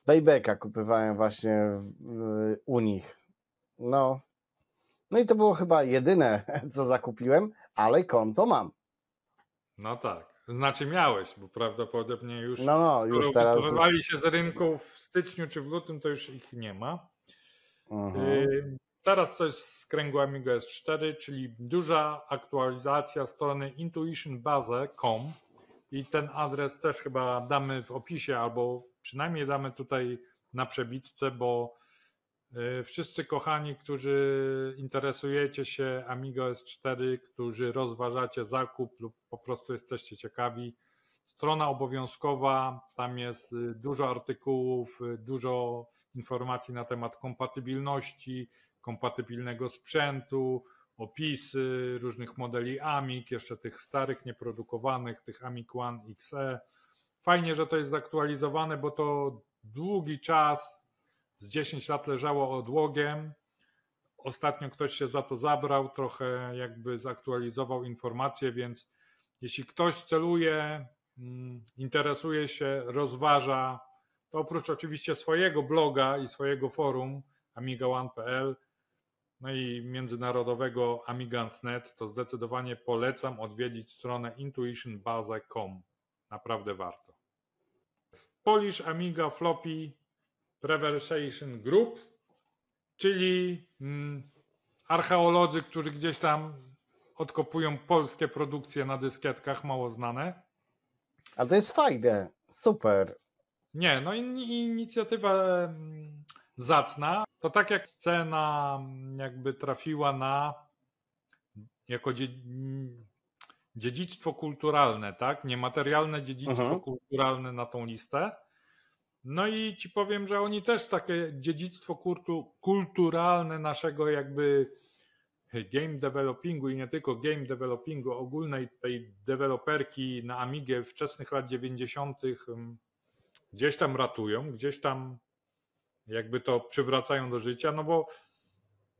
Paybacka kupowałem właśnie u nich. No i to było chyba jedyne, co zakupiłem, ale konto mam. No tak, znaczy miałeś, bo prawdopodobnie już, już teraz wycofywali się z rynku w styczniu czy w lutym, to już ich nie ma. Teraz coś z kręgu Amiga S4, czyli duża aktualizacja strony intuitionbase.com i ten adres też chyba damy w opisie, albo przynajmniej damy tutaj na przebitce, bo wszyscy kochani, którzy interesujecie się Amiga S4, którzy rozważacie zakup lub po prostu jesteście ciekawi, strona obowiązkowa, tam jest dużo artykułów, dużo informacji na temat kompatybilności, kompatybilnego sprzętu, opisy różnych modeli Amig, jeszcze tych starych, nieprodukowanych, tych Amig One XE. Fajnie, że to jest zaktualizowane, bo to długi czas, z 10 lat leżało odłogiem. Ostatnio ktoś się za to zabrał, trochę jakby zaktualizował informacje, więc jeśli ktoś celuje, interesuje się, rozważa, to oprócz oczywiście swojego bloga i swojego forum amigaone.pl, no i międzynarodowego Amigans.net, to zdecydowanie polecam odwiedzić stronę intuitionbaza.com. Naprawdę warto. Polish Amiga Floppy Preservation Group, czyli archeolodzy, którzy gdzieś tam odkopują polskie produkcje na dyskietkach, mało znane. A to jest fajne, super. Nie, no inicjatywa zacna. To tak jak scena jakby trafiła na jako dziedzictwo kulturalne, tak? Niematerialne dziedzictwo kulturalne na tą listę. No i ci powiem, że oni też takie dziedzictwo kulturalne naszego jakby game developingu i nie tylko game developingu, ogólnej tej deweloperki na Amigę wczesnych lat 90. gdzieś tam ratują, gdzieś tam jakby to przywracają do życia, no bo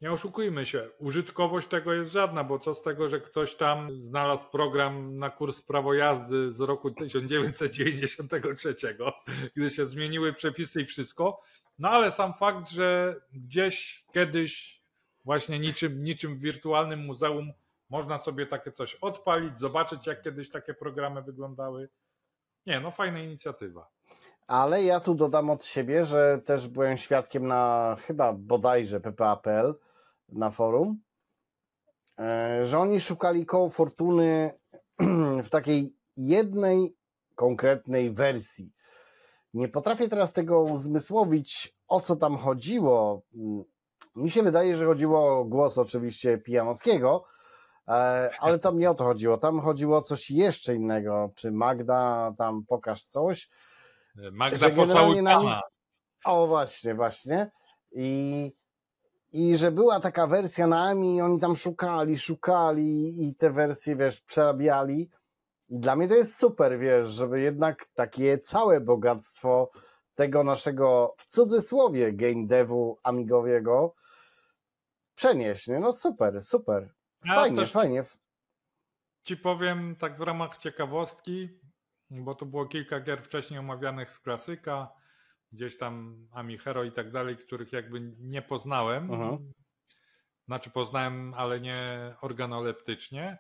nie oszukujmy się, użytkowość tego jest żadna, bo co z tego, że ktoś tam znalazł program na kurs prawo jazdy z roku 1993, gdy się zmieniły przepisy i wszystko, no ale sam fakt, że gdzieś kiedyś właśnie niczym w wirtualnym muzeum można sobie takie coś odpalić, zobaczyć jak kiedyś takie programy wyglądały. Nie, no fajna inicjatywa. Ale ja tu dodam od siebie, że też byłem świadkiem na chyba bodajże PPA.pl na forum, że oni szukali koło fortuny w takiej jednej konkretnej wersji. Nie potrafię teraz tego uzmysłowić, o co tam chodziło. Mi się wydaje, że chodziło o głos oczywiście Pijanowskiego, ale tam nie o to chodziło. Tam chodziło o coś jeszcze innego. Czy Magda, tam pokaż coś. Magda pocałuj pana. O właśnie. I że była taka wersja na AMI i oni tam szukali i te wersje, wiesz, przerabiali. I dla mnie to jest super, wiesz, żeby jednak takie całe bogactwo tego naszego, w cudzysłowie, game devu amigowiego przenieść, nie? No super. Fajnie. Ci powiem tak w ramach ciekawostki, bo to było kilka gier wcześniej omawianych z klasyka, gdzieś tam Ami Hero i tak dalej, których jakby nie poznałem. Znaczy poznałem, ale nie organoleptycznie.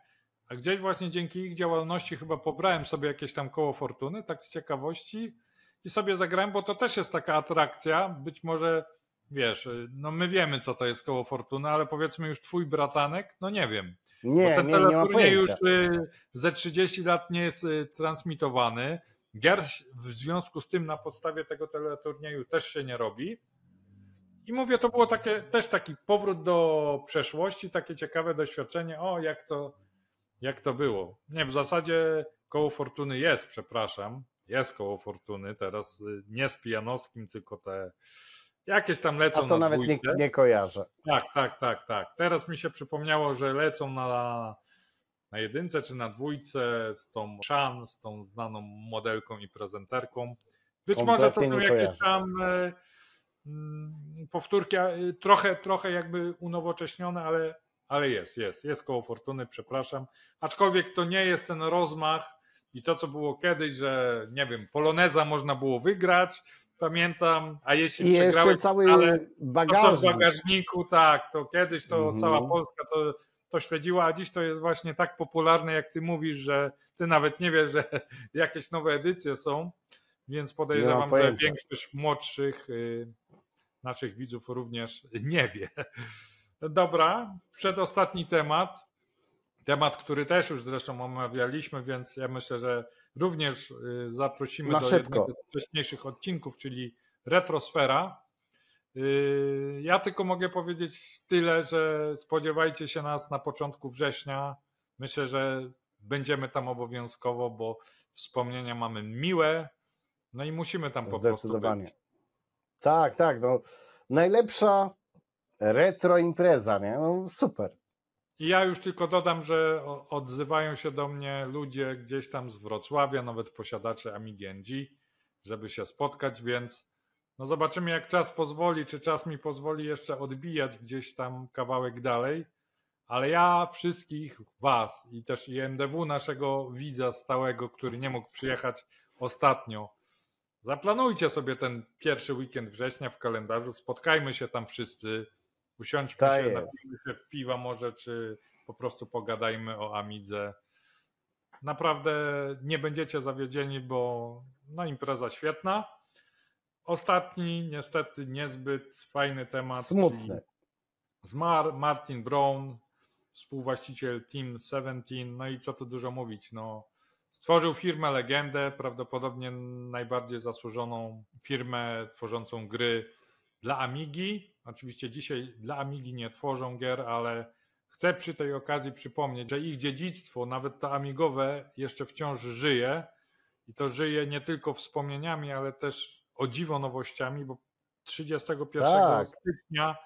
A gdzieś właśnie dzięki ich działalności chyba pobrałem sobie jakieś tam koło fortuny, tak z ciekawości i sobie zagrałem, bo to też jest taka atrakcja. Być może, wiesz, no my wiemy, co to jest koło fortuny, ale powiedzmy już twój bratanek, no nie wiem. Nie, bo ten nie ma teleturniej już pojęcia. ze 30 lat nie jest transmitowany. Gier w związku z tym na podstawie tego teleturnieju też się nie robi. I mówię, to było też taki powrót do przeszłości, takie ciekawe doświadczenie. O, jak to było. Nie, w zasadzie koło fortuny jest koło fortuny, teraz nie z Pijanowskim, tylko te jakieś tam lecą a to na nawet dwójkę. nie kojarzę. Tak. Teraz mi się przypomniało, że lecą na jedynce czy na dwójce z tą Shan, z tą znaną modelką i prezenterką. Być może to są jakieś tam powtórki, trochę jakby unowocześnione, ale jest koło fortuny, przepraszam. Aczkolwiek to nie jest ten rozmach i to, co było kiedyś, że nie wiem, Poloneza można było wygrać, pamiętam, a jeśli przegrałeś cały bagażnik. To co w bagażniku, tak, to kiedyś to cała Polska to śledziła, a dziś to jest właśnie tak popularne, jak ty mówisz, że ty nawet nie wiesz, że jakieś nowe edycje są, więc podejrzewam, że większość młodszych naszych widzów również nie wie. Dobra, przedostatni temat, który też już zresztą omawialiśmy, więc ja myślę, że również zaprosimy do jednego z wcześniejszych odcinków, czyli Retrosfera. Ja tylko mogę powiedzieć tyle, że spodziewajcie się nas na początku września. Myślę, że będziemy tam obowiązkowo, bo wspomnienia mamy miłe, no i musimy tam po prostu być. Tak. No, najlepsza Retro impreza, nie? No super. I ja już tylko dodam, że odzywają się do mnie ludzie gdzieś tam z Wrocławia, nawet posiadacze Amigi NG, żeby się spotkać, więc no zobaczymy, jak czas pozwoli, czy czas mi pozwoli jeszcze odbijać gdzieś tam kawałek dalej, ale ja wszystkich was i też i MDW, naszego widza stałego, który nie mógł przyjechać ostatnio, zaplanujcie sobie ten pierwszy weekend września w kalendarzu, spotkajmy się tam wszyscy, usiądźmy Tak się, jest. napijmy się piwa może, czy po prostu pogadajmy o Amidze. Naprawdę nie będziecie zawiedzieni, bo no impreza świetna. Ostatni, niestety niezbyt fajny temat. Smutny. Czyli zmarł Martin Brown, współwłaściciel Team 17. No i co tu dużo mówić, no stworzył firmę legendę, prawdopodobnie najbardziej zasłużoną firmę tworzącą gry dla Amigi. Oczywiście dzisiaj dla Amigi nie tworzą gier, ale chcę przy tej okazji przypomnieć, że ich dziedzictwo, nawet to amigowe, jeszcze wciąż żyje. I to żyje nie tylko wspomnieniami, ale też o dziwo nowościami, bo 31 Tak. stycznia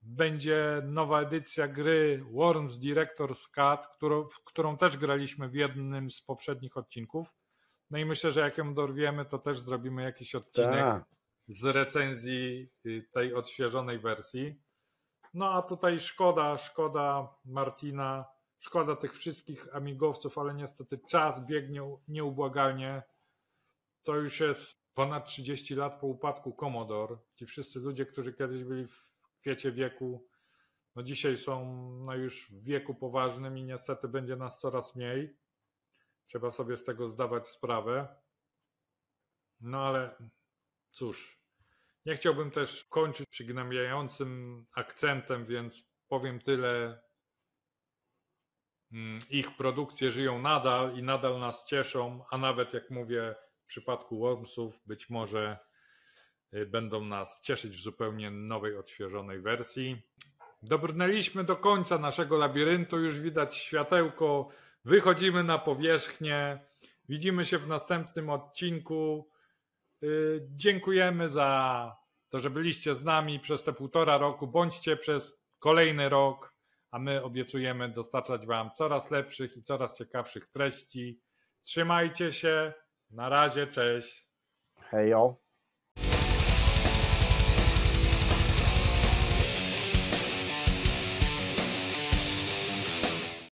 będzie nowa edycja gry Worms Director's Cut, w którą też graliśmy w jednym z poprzednich odcinków. No i myślę, że jak ją dorwiemy, to też zrobimy jakiś odcinek Tak. z recenzji tej odświeżonej wersji. No a tutaj szkoda Martina, szkoda tych wszystkich amigowców, ale niestety czas biegnie nieubłagalnie. To już jest ponad 30 lat po upadku Commodore. Ci wszyscy ludzie, którzy kiedyś byli w kwiecie wieku, no dzisiaj są no już w wieku poważnym i niestety będzie nas coraz mniej. Trzeba sobie z tego zdawać sprawę. No ale cóż, nie chciałbym też kończyć przygnębiającym akcentem, więc powiem tyle. Ich produkcje żyją nadal i nadal nas cieszą, a nawet jak mówię w przypadku Wormsów, być może będą nas cieszyć w zupełnie nowej, odświeżonej wersji. Dobrnęliśmy do końca naszego labiryntu, już widać światełko, wychodzimy na powierzchnię, widzimy się w następnym odcinku. Dziękujemy za to, że byliście z nami przez te 1,5 roku, bądźcie przez kolejny rok, a my obiecujemy dostarczać wam coraz lepszych i coraz ciekawszych treści. Trzymajcie się, na razie, cześć. Hejo.